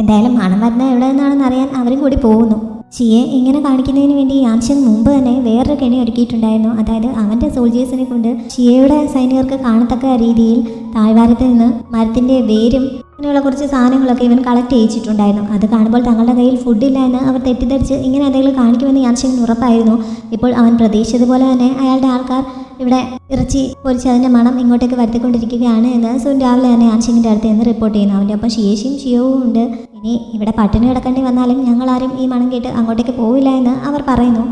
എന്തായാലും മണം വരുന്നത് എവിടെ നിന്നാണെന്ന് അറിയാൻ അവരും കൂടി പോകുന്നു. ഷിയെ ഇങ്ങനെ കാണിക്കുന്നതിന് വേണ്ടി യാൻഷങ് മുമ്പ് തന്നെ വേറൊരു കെണി ഒരുക്കിയിട്ടുണ്ടായിരുന്നു. അതായത് അവൻ്റെ സോൾജേഴ്സിനെ കൊണ്ട് ഷിയയുടെ സൈനികർക്ക് കാണത്തക്ക രീതിയിൽ താഴ്വാരത്തിൽ നിന്ന് മരത്തിൻ്റെ വേരും അങ്ങനെയുള്ള കുറച്ച് സാധനങ്ങളൊക്കെ ഇവൻ കളക്ട് ചെയ്യിച്ചിട്ടുണ്ടായിരുന്നു. അത് കാണുമ്പോൾ തങ്ങളുടെ കയ്യിൽ ഫുഡില്ല എന്ന് അവർ തെറ്റിദ്ധരിച്ച് ഇങ്ങനെ എന്തെങ്കിലും കാണിക്കുമെന്ന് യാൻഷങ്ങിന് ഉറപ്പായിരുന്നു. ഇപ്പോൾ അവൻ പ്രതീക്ഷിച്ചതുപോലെ തന്നെ അയാളുടെ ആൾക്കാർ ഇവിടെ ഇറച്ചി പൊരിച്ച് അതിൻ്റെ മണം ഇങ്ങോട്ടേക്ക് വരുത്തിക്കൊണ്ടിരിക്കുകയാണ് എന്ന് സുൻ രാവിലെ തന്നെ യാൻഷങ്ങിൻ്റെ അടുത്ത് നിന്ന് റിപ്പോർട്ട് ചെയ്യുന്നു. അവൻ്റെ ഒപ്പം ഷിയവും ഉണ്ട്. ഇനി ഇവിടെ പട്ടിണി കിടക്കേണ്ടി വന്നാലും ഞങ്ങളാരും ഈ മണം കേട്ട് അങ്ങോട്ടേക്ക് പോവില്ല എന്ന് അവർ പറയുന്നു.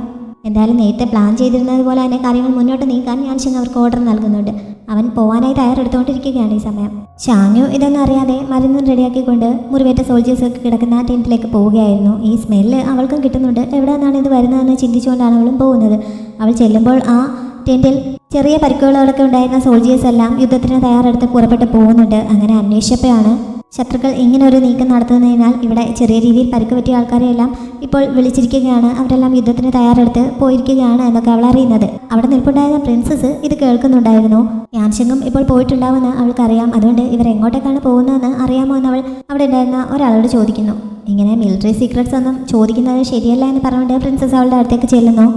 എന്തായാലും നേരത്തെ പ്ലാൻ ചെയ്തിരുന്നത് പോലെ തന്നെ കാര്യങ്ങൾ മുന്നോട്ട് നീക്കാൻ യാൻഷങ് അവർക്ക് ഓർഡർ നൽകുന്നുണ്ട്. അവൻ പോകാനായി തയ്യാറെടുത്തുകൊണ്ടിരിക്കുകയാണ് ഈ സമയം. ഷാങ്ങു ഇതൊന്നും അറിയാതെ മരുന്ന് റെഡിയാക്കിക്കൊണ്ട് മുറിവേറ്റ സോൾജേഴ്സൊക്കെ കിടക്കുന്ന ആ ടെൻറ്റിലേക്ക് പോവുകയായിരുന്നു. ഈ സ്മെല്ല് അവൾക്കും കിട്ടുന്നുണ്ട്. എവിടെ നിന്നാണ് ഇത് വരുന്നതെന്ന് ചിന്തിച്ചുകൊണ്ടാണ് അവളും പോകുന്നത്. അവൾ ചെല്ലുമ്പോൾ ആ ടെൻറ്റിൽ ചെറിയ പരിക്കുകളോടൊക്കെ ഉണ്ടായിരുന്ന സോൾജേഴ്സ് എല്ലാം യുദ്ധത്തിന് തയ്യാറെടുത്ത് പുറപ്പെട്ട് പോകുന്നുണ്ട്. അങ്ങനെ അന്വേഷിച്ചപ്പോഴാണ് ശത്രുക്കൾ ഇങ്ങനെ ഒരു നീക്കം നടത്തുന്നതിനാൽ ഇവിടെ ചെറിയ രീതിയിൽ പരിക്ക് പറ്റിയ ആൾക്കാരെയെല്ലാം ഇപ്പോൾ വിളിച്ചിരിക്കുകയാണ്. അവരെല്ലാം യുദ്ധത്തിന് തയ്യാറെടുത്ത് പോയിരിക്കുകയാണ് എന്നൊക്കെ അവൾ അറിയുന്നത്. അവിടെ നിൽപ്പുണ്ടായിരുന്ന പ്രിൻസസ് ഇത് കേൾക്കുന്നുണ്ടായിരുന്നു. യാൻഷങ്ങും ഇപ്പോൾ പോയിട്ടുണ്ടാവുമെന്ന് അവൾക്കറിയാം. അതുകൊണ്ട് ഇവർ എങ്ങോട്ടേക്കാണ് പോകുന്നതെന്ന് അറിയാമോ എന്ന് അവൾ അവിടെ ഉണ്ടായിരുന്ന ഒരാളോട് ചോദിക്കുന്നു. ഇങ്ങനെ മിലിറ്ററി സീക്രട്സ് ഒന്നും ചോദിക്കുന്നത് ശരിയല്ല എന്ന് പറഞ്ഞുകൊണ്ട് പ്രിൻസസ് അവളുടെ അടുത്തേക്ക് ചെല്ലുന്നു.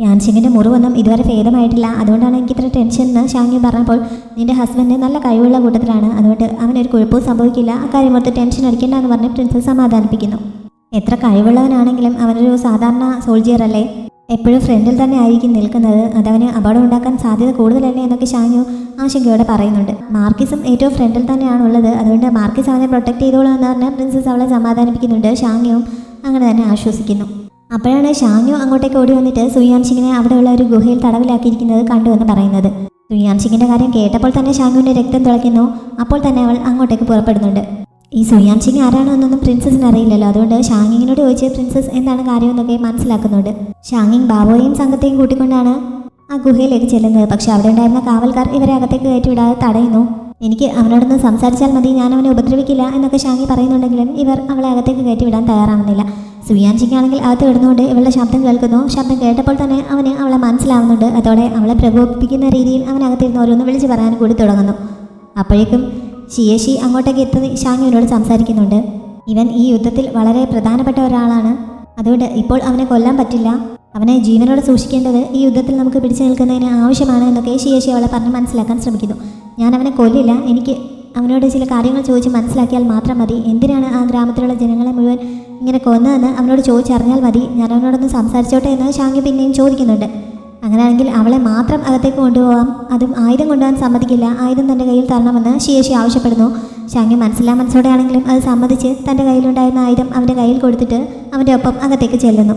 യാൻഷിങ്ങിൻ്റെ മുറിവൊന്നും ഇതുവരെ ഭേദമായിട്ടില്ല, അതുകൊണ്ടാണ് എനിക്കിത്ര ടെൻഷൻ എന്ന് ഷാങ്ങി പറഞ്ഞപ്പോൾ നിൻ്റെ ഹസ്ബൻഡ് നല്ല കഴിവുള്ള കൂട്ടത്തിലാണ്, അതുകൊണ്ട് അവനൊരു കുഴപ്പവും സംഭവിക്കില്ല, അക്കാര്യം ഓർത്ത് ടെൻഷൻ അടിക്കേണ്ട എന്ന് പറഞ്ഞ് പ്രിൻസസ് സമാധാനിപ്പിക്കുന്നു. എത്ര കഴിവുള്ളവനാണെങ്കിലും അവനൊരു സാധാരണ സോൾജിയർ അല്ലേ, എപ്പോഴും ഫ്രണ്ടിൽ തന്നെ ആയിരിക്കും നിൽക്കുന്നത്, അതവന് അപകടം ഉണ്ടാക്കാൻ സാധ്യത കൂടുതലല്ലേ എന്നൊക്കെ ഷാങ്ങു ആശങ്കയോടെ പറയുന്നുണ്ട്. മാർക്കിസും ഏറ്റവും ഫ്രണ്ടിൽ തന്നെയാണുള്ളത്, അതുകൊണ്ട് മാർക്കിസ് അവനെ പ്രൊട്ടക്ട് ചെയ്തോളൂ എന്ന് പറഞ്ഞ് പ്രിൻസസ് അവളെ സമാധാനിപ്പിക്കുന്നുണ്ട്. ഷാങ്ങിയും അങ്ങനെ തന്നെ ആശ്വസിക്കുന്നു. അപ്പോഴാണ് ഷാങ്ങു അങ്ങോട്ടേക്ക് ഓടി വന്നിട്ട് സുയാൻ സിംഗിനെ അവിടെയുള്ള ഒരു ഗുഹയിൽ തടവിലാക്കിയിരിക്കുന്നത് കണ്ടുവെന്ന് പറയുന്നത്. സുയാൻ സിംഗിൻ്റെ കാര്യം കേട്ടപ്പോൾ തന്നെ ഷാങ്ങുവിൻ്റെ രക്തം തിളയ്ക്കുന്നു. അപ്പോൾ തന്നെ അവൾ അങ്ങോട്ടേക്ക് പുറപ്പെടുന്നുണ്ട്. ഈ സുയാൻ സിംഗ് ആരാണോ എന്നൊന്നും പ്രിൻസസിന് അറിയില്ലല്ലോ, അതുകൊണ്ട് ഷാങ്ങിങ്ങിനോട് ചോദിച്ച് പ്രിൻസസ് എന്താണ് കാര്യമെന്നൊക്കെ മനസ്സിലാക്കുന്നുണ്ട്. ഷാങ്ങിങ് ബാബോയും സംഘത്തെയും കൂട്ടിക്കൊണ്ടാണ് ആ ഗുഹയിലേക്ക് ചെല്ലുന്നത്. പക്ഷെ അവിടെ ഉണ്ടായിരുന്ന കാവൽക്കാർ ഇവരെ അകത്തേക്ക് കയറ്റിവിടാതെ തടയുന്നു. എനിക്ക് അവനോടൊന്ന് സംസാരിച്ചാൽ മതി, ഞാൻ അവനെ ഉപദ്രവിക്കില്ല എന്നൊക്കെ ഷാങ്ങി പറയുന്നുണ്ടെങ്കിലും ഇവർ അവളെ അകത്തേക്ക് കയറ്റിവിടാൻ തയ്യാറാവുന്നില്ല. സുയാൻ സിംഗ് ആണെങ്കിൽ അകത്ത് കിടന്നുകൊണ്ട് ഇവളുടെ ശബ്ദം കേൾക്കുന്നു. ശബ്ദം കേട്ടപ്പോൾ തന്നെ അവന് അവളെ മനസ്സിലാവുന്നുണ്ട്. അതോടെ അവളെ പ്രകോപിപ്പിക്കുന്ന രീതിയിൽ അവനകത്തിരുന്ന് ഓരോന്ന് വിളിച്ച് പറയാൻ കൂടി തുടങ്ങുന്നു. അപ്പോഴേക്കും ഷിയേഷി അങ്ങോട്ടേക്ക് എത്തി ഷാങ്ങുവിനോട് സംസാരിക്കുന്നുണ്ട്. ഇവൻ ഈ യുദ്ധത്തിൽ വളരെ പ്രധാനപ്പെട്ട ഒരാളാണ്, അതുകൊണ്ട് ഇപ്പോൾ അവനെ കൊല്ലാൻ പറ്റില്ല, അവനെ ജീവനോടെ സൂക്ഷിക്കേണ്ടത് ഈ യുദ്ധത്തിൽ നമുക്ക് പിടിച്ചു നിൽക്കുന്നതിന് ആവശ്യമാണ് എന്നൊക്കെ ഷിയേഷി അവളെ പറഞ്ഞ് മനസ്സിലാക്കാൻ ശ്രമിക്കുന്നു. ഞാൻ അവനെ കൊല്ലില്ല, എനിക്ക് അവനോട് ചില കാര്യങ്ങൾ ചോദിച്ച് മനസ്സിലാക്കിയാൽ മാത്രം മതി, എന്തിനാണ് ആ ഗ്രാമത്തിലുള്ള ജനങ്ങളെ മുഴുവൻ ഇങ്ങനെ കൊന്നതെന്ന് അവനോട് ചോദിച്ചറിഞ്ഞാൽ മതി, ഞാൻ അവനോടൊന്ന് സംസാരിച്ചോട്ടെ എന്ന് ഷാങ്ങി പിന്നെയും ചോദിക്കുന്നുണ്ട്. അങ്ങനെയാണെങ്കിൽ അവളെ മാത്രം അകത്തേക്ക് കൊണ്ടുപോകാം, അതും ആയുധം കൊണ്ടുപോകാൻ സമ്മതിക്കില്ല, ആയുധം തൻ്റെ കയ്യിൽ തരണമെന്ന് ഷിയേഷി ആവശ്യപ്പെടുന്നു. ഷാങ്ങി മനസ്സിലാ ആണെങ്കിലും അത് സമ്മതിച്ച് തൻ്റെ കയ്യിലുണ്ടായിരുന്ന ആയുധം അവൻ്റെ കയ്യിൽ കൊടുത്തിട്ട് അവൻ്റെ ഒപ്പം അകത്തേക്ക് ചെല്ലുന്നു.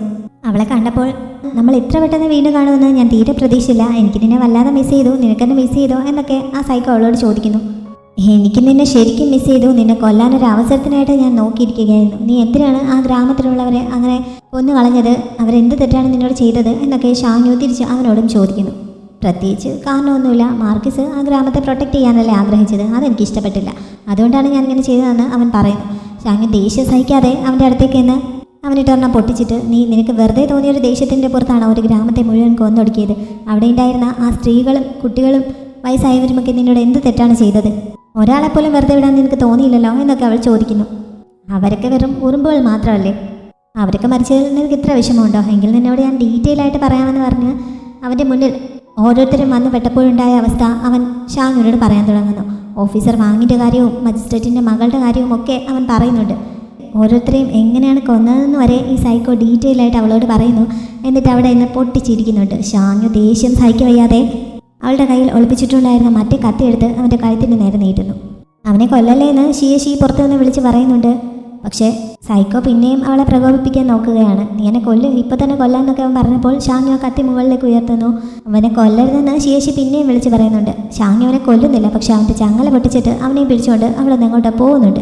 അവളെ കണ്ടപ്പോൾ നമ്മൾ ഇത്ര പെട്ടെന്ന് വീണ്ടും കാണുമെന്ന് ഞാൻ തീരെ പ്രതീക്ഷിച്ചില്ല, എനിക്ക് നിന്നെ വല്ലാതെ മിസ് ചെയ്തു, നിനക്കെന്നെ മിസ് ചെയ്തോ എന്നൊക്കെ ആ സൈക്കോ അവളോട് ചോദിക്കുന്നു. എനിക്ക് നിന്നെ ശരിക്കും മിസ് ചെയ്തു, നിന്നെ കൊല്ലാനൊരു അവസരത്തിനായിട്ട് ഞാൻ നോക്കിയിരിക്കുകയായിരുന്നു, നീ എന്തിനാണ് ആ ഗ്രാമത്തിലുള്ളവരെ അങ്ങനെ കൊന്നു കളഞ്ഞത്, അവരെന്ത് തെറ്റാണ് നിന്നോട് ചെയ്തത് എന്നൊക്കെ ഷാങ്ങു തിരിച്ച് അവനോടും ചോദിക്കുന്നു. പ്രത്യേകിച്ച് കാരണമൊന്നുമില്ല, മാർക്കിസ് ആ ഗ്രാമത്തെ പ്രൊട്ടക്റ്റ് ചെയ്യാനല്ലേ ആഗ്രഹിച്ചത്, അതെനിക്ക് ഇഷ്ടപ്പെട്ടില്ല, അതുകൊണ്ടാണ് ഞാനിങ്ങനെ ചെയ്തതെന്ന് അവൻ പറയുന്നു. ഷാങ്ങു ദേഷ്യം സഹിക്കാതെ അവൻ്റെ അടുത്തേക്ക് എന്ന് അവനിട്ടൊരെണ്ണം പൊട്ടിച്ചിട്ട്, നിനക്ക് വെറുതെ തോന്നിയൊരു ദേഷ്യത്തിൻ്റെ പുറത്താണ് ഒരു ഗ്രാമത്തെ മുഴുവൻ കൊന്നൊടുക്കിയത്, അവിടെ ഉണ്ടായിരുന്ന ആ സ്ത്രീകളും കുട്ടികളും വയസ്സായവരുമൊക്കെ നിന്നോട് എന്ത് തെറ്റാണ് ചെയ്തത്, ഒരാളെപ്പോലും വെറുതെ വിടാൻ നിനക്ക് തോന്നിയില്ലല്ലോ എന്നൊക്കെ അവൾ ചോദിക്കുന്നു. അവരൊക്കെ വെറും ഉറുമ്പുകൾ മാത്രമല്ലേ, അവരൊക്കെ മരിച്ചതിൽ നിനക്ക് ഇത്ര വിഷമമുണ്ടോ, എങ്കിൽ നിന്നോട് ഞാൻ ഡീറ്റെയിൽ ആയിട്ട് പറയാമെന്ന് പറഞ്ഞ് അവൻ്റെ മുന്നിൽ ഓരോരുത്തരും വന്ന് പെട്ടപ്പോഴുണ്ടായ അവസ്ഥ അവൻ ഷാങ്ങുവിനോട് പറയാൻ തുടങ്ങുന്നു. ഓഫീസർ വാങ്ങിൻ്റെ കാര്യവും മജിസ്ട്രേറ്റിൻ്റെ മകളുടെ കാര്യവും ഒക്കെ അവൻ പറയുന്നുണ്ട്. ഓരോരുത്തരെയും എങ്ങനെയാണ് കൊന്നതെന്ന് വരെ ഈ സൈക്കോ ഡീറ്റെയിൽ ആയിട്ട് അവളോട് പറയുന്നു. എന്നിട്ട് അവിടെ നിന്ന് പൊട്ടിച്ചിരിക്കുന്നുണ്ട്. ഷാങ്ങു ദേഷ്യം സഹിക്കവയ്യാതെ അവളുടെ കയ്യിൽ ഒളിപ്പിച്ചിട്ടുണ്ടായിരുന്ന മറ്റേ കത്തിയെടുത്ത് അവൻ്റെ കഴുത്തിന് നേരെ നീട്ടുന്നു. അവനെ കൊല്ലല്ലേ എന്ന് ഷിയേഷി പുറത്തു നിന്ന് വിളിച്ച് പറയുന്നുണ്ട്. പക്ഷേ സൈക്കോ പിന്നെയും അവളെ പ്രകോപിപ്പിക്കാൻ നോക്കുകയാണ്. നീ എന്നെ കൊല്ലും, ഇപ്പോൾ തന്നെ കൊല്ലാന്നൊക്കെ അവൻ പറഞ്ഞപ്പോൾ ഷാങ്യോ കത്തി മുകളിലേക്ക് ഉയർത്തുന്നു. അവനെ കൊല്ലരുതെന്ന് ശിയേഷി പിന്നെയും വിളിച്ച് പറയുന്നുണ്ട്. ഷാങ്യോ അവനെ കൊല്ലുന്നില്ല, പക്ഷെ അവൻ്റെ ചങ്ങല പൊട്ടിച്ചിട്ട് അവനെ പിടിച്ചുകൊണ്ട് അവളൊന്ന് അങ്ങോട്ട് പോകുന്നുണ്ട്.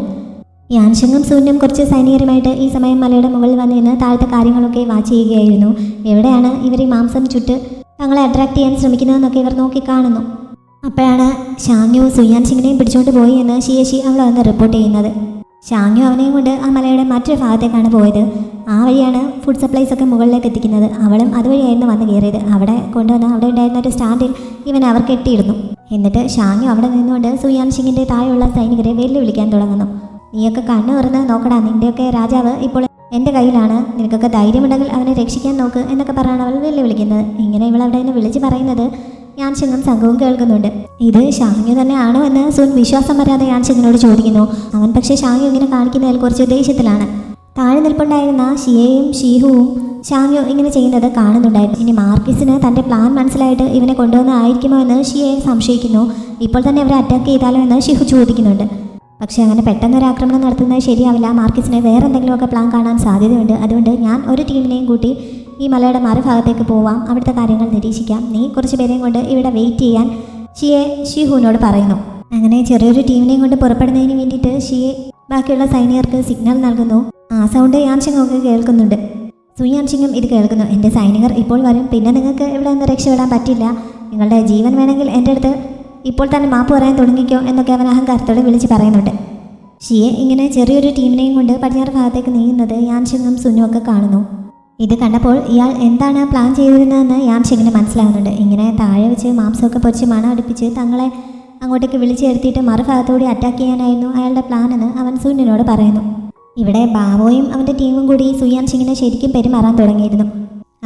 യാൻഷങ്ങും സൂന്യം കുറച്ച് സൈനികരുമായിട്ട് ഈ സമയം മലയുടെ മുകളിൽ വന്നിരുന്ന് താഴത്തെ കാര്യങ്ങളൊക്കെ വാച്ച് ചെയ്യുകയായിരുന്നു. എവിടെയാണ് ഇവർ ഈ മാംസം ചുട്ട് തങ്ങളെ അട്രാക്ട് ചെയ്യാൻ ശ്രമിക്കുന്നതെന്നൊക്കെ ഇവർ നോക്കി കാണുന്നു. അപ്പോഴാണ് ഷാങ്യോ സുയാൻ സിംഗിനെയും പിടിച്ചുകൊണ്ട് പോയി എന്ന് ശിയേഷി അവളെ വന്ന് റിപ്പോർട്ട് ചെയ്യുന്നത്. ഷാങ്യോ അവനെയും കൊണ്ട് ആ മലയുടെ മറ്റൊരു ഭാഗത്തേക്കാണ് പോയത്. ആ വഴിയാണ് ഫുഡ് സപ്ലൈസ് ഒക്കെ മുകളിലേക്ക് എത്തിക്കുന്നത്. അവളും അതുവഴിയായിരുന്നു വന്ന് കയറിയത്. അവിടെ കൊണ്ടുവന്ന് അവിടെ ഉണ്ടായിരുന്ന ഒരു സ്റ്റാൻഡിൽ ഇവൻ അവർക്ക് എത്തിയിരുന്നു. എന്നിട്ട് ഷാങ്യോ അവിടെ നിന്നുകൊണ്ട് സുയാൻ സിംഗിൻ്റെ താഴെയുള്ള സൈനികരെ വെല്ലുവിളിക്കാൻ തുടങ്ങുന്നു. നീയൊക്കെ കണ്ണു തുറന്ന് നോക്കടാ, നിൻ്റെയൊക്കെ രാജാവ് ഇപ്പോൾ എൻ്റെ കയ്യിലാണ്, നിനക്കൊക്കെ ധൈര്യമുണ്ടെങ്കിൽ അവനെ രക്ഷിക്കാൻ നോക്ക് എന്നൊക്കെ പറഞ്ഞാണ് അവൾ വെല്ലുവിളിക്കുന്നത്. ഇങ്ങനെ ഇവളവിടെ നിന്ന് വിളിച്ച് പറയുന്നത് യാൻഷങ്ങും സംഘവും കേൾക്കുന്നുണ്ട്. ഇത് ഷാങ്യോ തന്നെ ആണോ എന്ന് സുൻ വിശ്വാസം വരാതെ യാൻഷങ്ങിനോട് ചോദിക്കുന്നു. അവൻ പക്ഷേ ഷാങ്യോ ഇങ്ങനെ കാണിക്കുന്നതിൽ കുറച്ച് ദേഷ്യത്തിലാണ്. താഴെ നിൽപ്പുണ്ടായിരുന്ന ഷിയയും ഷീഹുവും ഷാങ്യോ ഇങ്ങനെ ചെയ്യുന്നത് കാണുന്നുണ്ടായിരുന്നു. ഇനി മാർക്കിസിന് തൻ്റെ പ്ലാൻ മനസ്സിലായിട്ട് ഇവനെ കൊണ്ടുവന്നായിരിക്കുമോ എന്ന് ഷിയയെ സംശയിക്കുന്നു. ഇപ്പോൾ തന്നെ അവരെ അറ്റാക്ക് ചെയ്താലോ എന്ന് ഷിഹു ചോദിക്കുന്നുണ്ട്. പക്ഷേ അങ്ങനെ പെട്ടെന്നൊരു ആക്രമണം നടത്തുന്നത് ശരിയാവില്ല. മാർക്കിസിന് വേറെ എന്തെങ്കിലുമൊക്കെ പ്ലാൻ കാണാൻ സാധ്യതയുണ്ട്. അതുകൊണ്ട് ഞാൻ ഒരു ടീമിനെയും കൂട്ടി ഈ മലയുടെ മറുഭാഗത്തേക്ക് പോവാം, അവിടുത്തെ കാര്യങ്ങൾ നിരീക്ഷിക്കാം. നീ കുറച്ച് പേരെയും കൊണ്ട് ഇവിടെ വെയിറ്റ് ചെയ്യാൻ ഷിയെ ഷിഹുവിനോട് പറയുന്നു. അങ്ങനെ ചെറിയൊരു ടീമിനെയും കൊണ്ട് പുറപ്പെടുന്നതിന് വേണ്ടിയിട്ട് ഷിയെ ബാക്കിയുള്ള സൈനികർക്ക് സിഗ്നൽ നൽകുന്നു. ആ സൗണ്ട് യാൻഷിങ്ങൊക്കെ കേൾക്കുന്നുണ്ട്. സുയാൻഷിങ്ങും ഇത് കേൾക്കുന്നു. എൻ്റെ സൈനികർ ഇപ്പോൾ വരും, പിന്നെ നിങ്ങൾക്ക് ഇവിടെ നിന്ന് രക്ഷപ്പെടാൻ പറ്റില്ല. നിങ്ങളുടെ ജീവൻ വേണമെങ്കിൽ എൻ്റെ അടുത്ത് ഇപ്പോൾ തന്നെ മാപ്പ് പറയാൻ തുടങ്ങിക്കോ എന്നൊക്കെ അവൻ അഹങ്കാരത്തോടെ വിളിച്ച് പറയുന്നുണ്ട്. ഷിയെ ഇങ്ങനെ ചെറിയൊരു ടീമിനെയും കൊണ്ട് പടിഞ്ഞാറ് ഭാഗത്തേക്ക് നീങ്ങുന്നത് യാൻഷിങ്ങും സുനും ഒക്കെ കാണുന്നു. ഇത് കണ്ടപ്പോൾ ഇയാൾ എന്താണ് പ്ലാൻ ചെയ്തിരുന്നതെന്ന് യാൻഷിങ്ങിന് മനസ്സിലാകുന്നുണ്ട്. ഇങ്ങനെ താഴെ വെച്ച് മാംസമൊക്കെ പൊരിച്ച് മണം അടുപ്പിച്ച് തങ്ങളെ അങ്ങോട്ടേക്ക് വിളിച്ചു വരുത്തിയിട്ട് മറുഭാഗത്തോടെ അറ്റാക്ക് ചെയ്യാനായിരുന്നു അയാളുടെ പ്ലാൻ എന്ന് അവൻ സുനിനോട് പറയുന്നു. ഇവിടെ ബാവോയും അവൻ്റെ ടീമും കൂടി സുയാൻ സിംഗിനെ ശരിക്കും പെരുമാറാൻ തുടങ്ങിയിരുന്നു.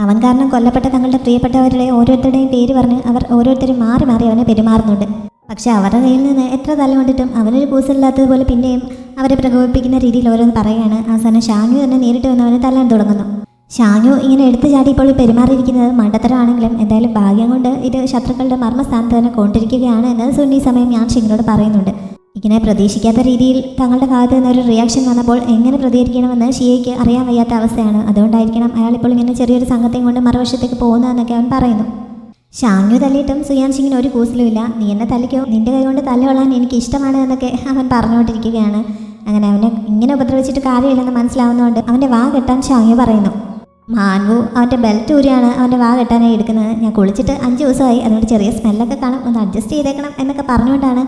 അവൻ കാരണം കൊല്ലപ്പെട്ട തങ്ങളുടെ പ്രിയപ്പെട്ടവരുടെ ഓരോരുത്തരുടെയും പേര് പറഞ്ഞ് അവർ ഓരോരുത്തരും മാറി മാറി അവനെ പെരുമാറുന്നുണ്ട്. പക്ഷെ അവരുടെ കയ്യിൽ നിന്ന് എത്ര തലകൊണ്ടിട്ടും അവനൊരു കൂസലില്ലാത്തതുപോലെ പിന്നെയും അവരെ പ്രകോപിപ്പിക്കുന്ന രീതിയിൽ ഓരോന്ന് പറയുകയാണ്. അവസാനം ഷാങ്യു തന്നെ നേരിട്ട് വന്ന് അവനെ തല്ലാൻ തുടങ്ങുന്നു. ഷാങ്യു ഇങ്ങനെ എടുത്തു ചാടി ഇപ്പോൾ പെരുമാറിയിരിക്കുന്നത് മണ്ടത്തരമാണെങ്കിലും എന്തായാലും ഭാഗ്യം കൊണ്ട് ഇത് ശത്രുക്കളുടെ മർമ്മസ്ഥാനത്ത് തന്നെ കൊണ്ടിരിക്കുകയാണ് എന്ന് സുന്നി സമയം യാൻഷിങ്ങിനോട് പറയുന്നുണ്ട്. ഇങ്ങനെ പ്രതീക്ഷിക്കാത്ത രീതിയിൽ തങ്ങളുടെ ഭാഗത്ത് നിന്നൊരു റിയാക്ഷൻ വന്നപ്പോൾ എങ്ങനെ പ്രതികരിക്കണമെന്ന് ഷിയയ്ക്ക് അറിയാൻ വയ്യാത്ത അവസ്ഥയാണ്. അതുകൊണ്ടായിരിക്കണം അയാളിപ്പോൾ ഇങ്ങനെ ചെറിയൊരു സംഘത്തെയും കൊണ്ട് മറുവശത്തേക്ക് പോകുന്നതെന്നൊക്കെ അവൻ പറയുന്നു. ഷാങ്യു തല്ലിയിട്ടും സുയാൻ സിംഗിന് ഒരു കൂസലുമില്ല. നീ എന്നെ തല്ലിക്കോ, നിന്റെ കൈ കൊണ്ട് തല്ലുകൊള്ളാൻ എനിക്ക് ഇഷ്ടമാണ് എന്നൊക്കെ അവൻ പറഞ്ഞുകൊണ്ടിരിക്കുകയാണ്. അങ്ങനെ അവനെ ഇങ്ങനെ ഉപദ്രവിച്ചിട്ട് കാര്യമില്ലെന്ന് മനസ്സിലാവുന്നതുകൊണ്ട് അവൻ്റെ വാ കെട്ടാൻ ഷാങ്യു പറയുന്നു. മാൻവു അവൻ്റെ ബെൽറ്റ് ഊരിയാണ് അവൻ്റെ വാ കെട്ടാനായി എടുക്കുന്നത്. ഞാൻ കുളിച്ചിട്ട് 5 ദിവസമായി, അതുകൊണ്ട് ചെറിയ സ്മെല്ലൊക്കെ കാണും, ഒന്ന് അഡ്ജസ്റ്റ് ചെയ്തേക്കണം എന്നൊക്കെ പറഞ്ഞുകൊണ്ടാണ്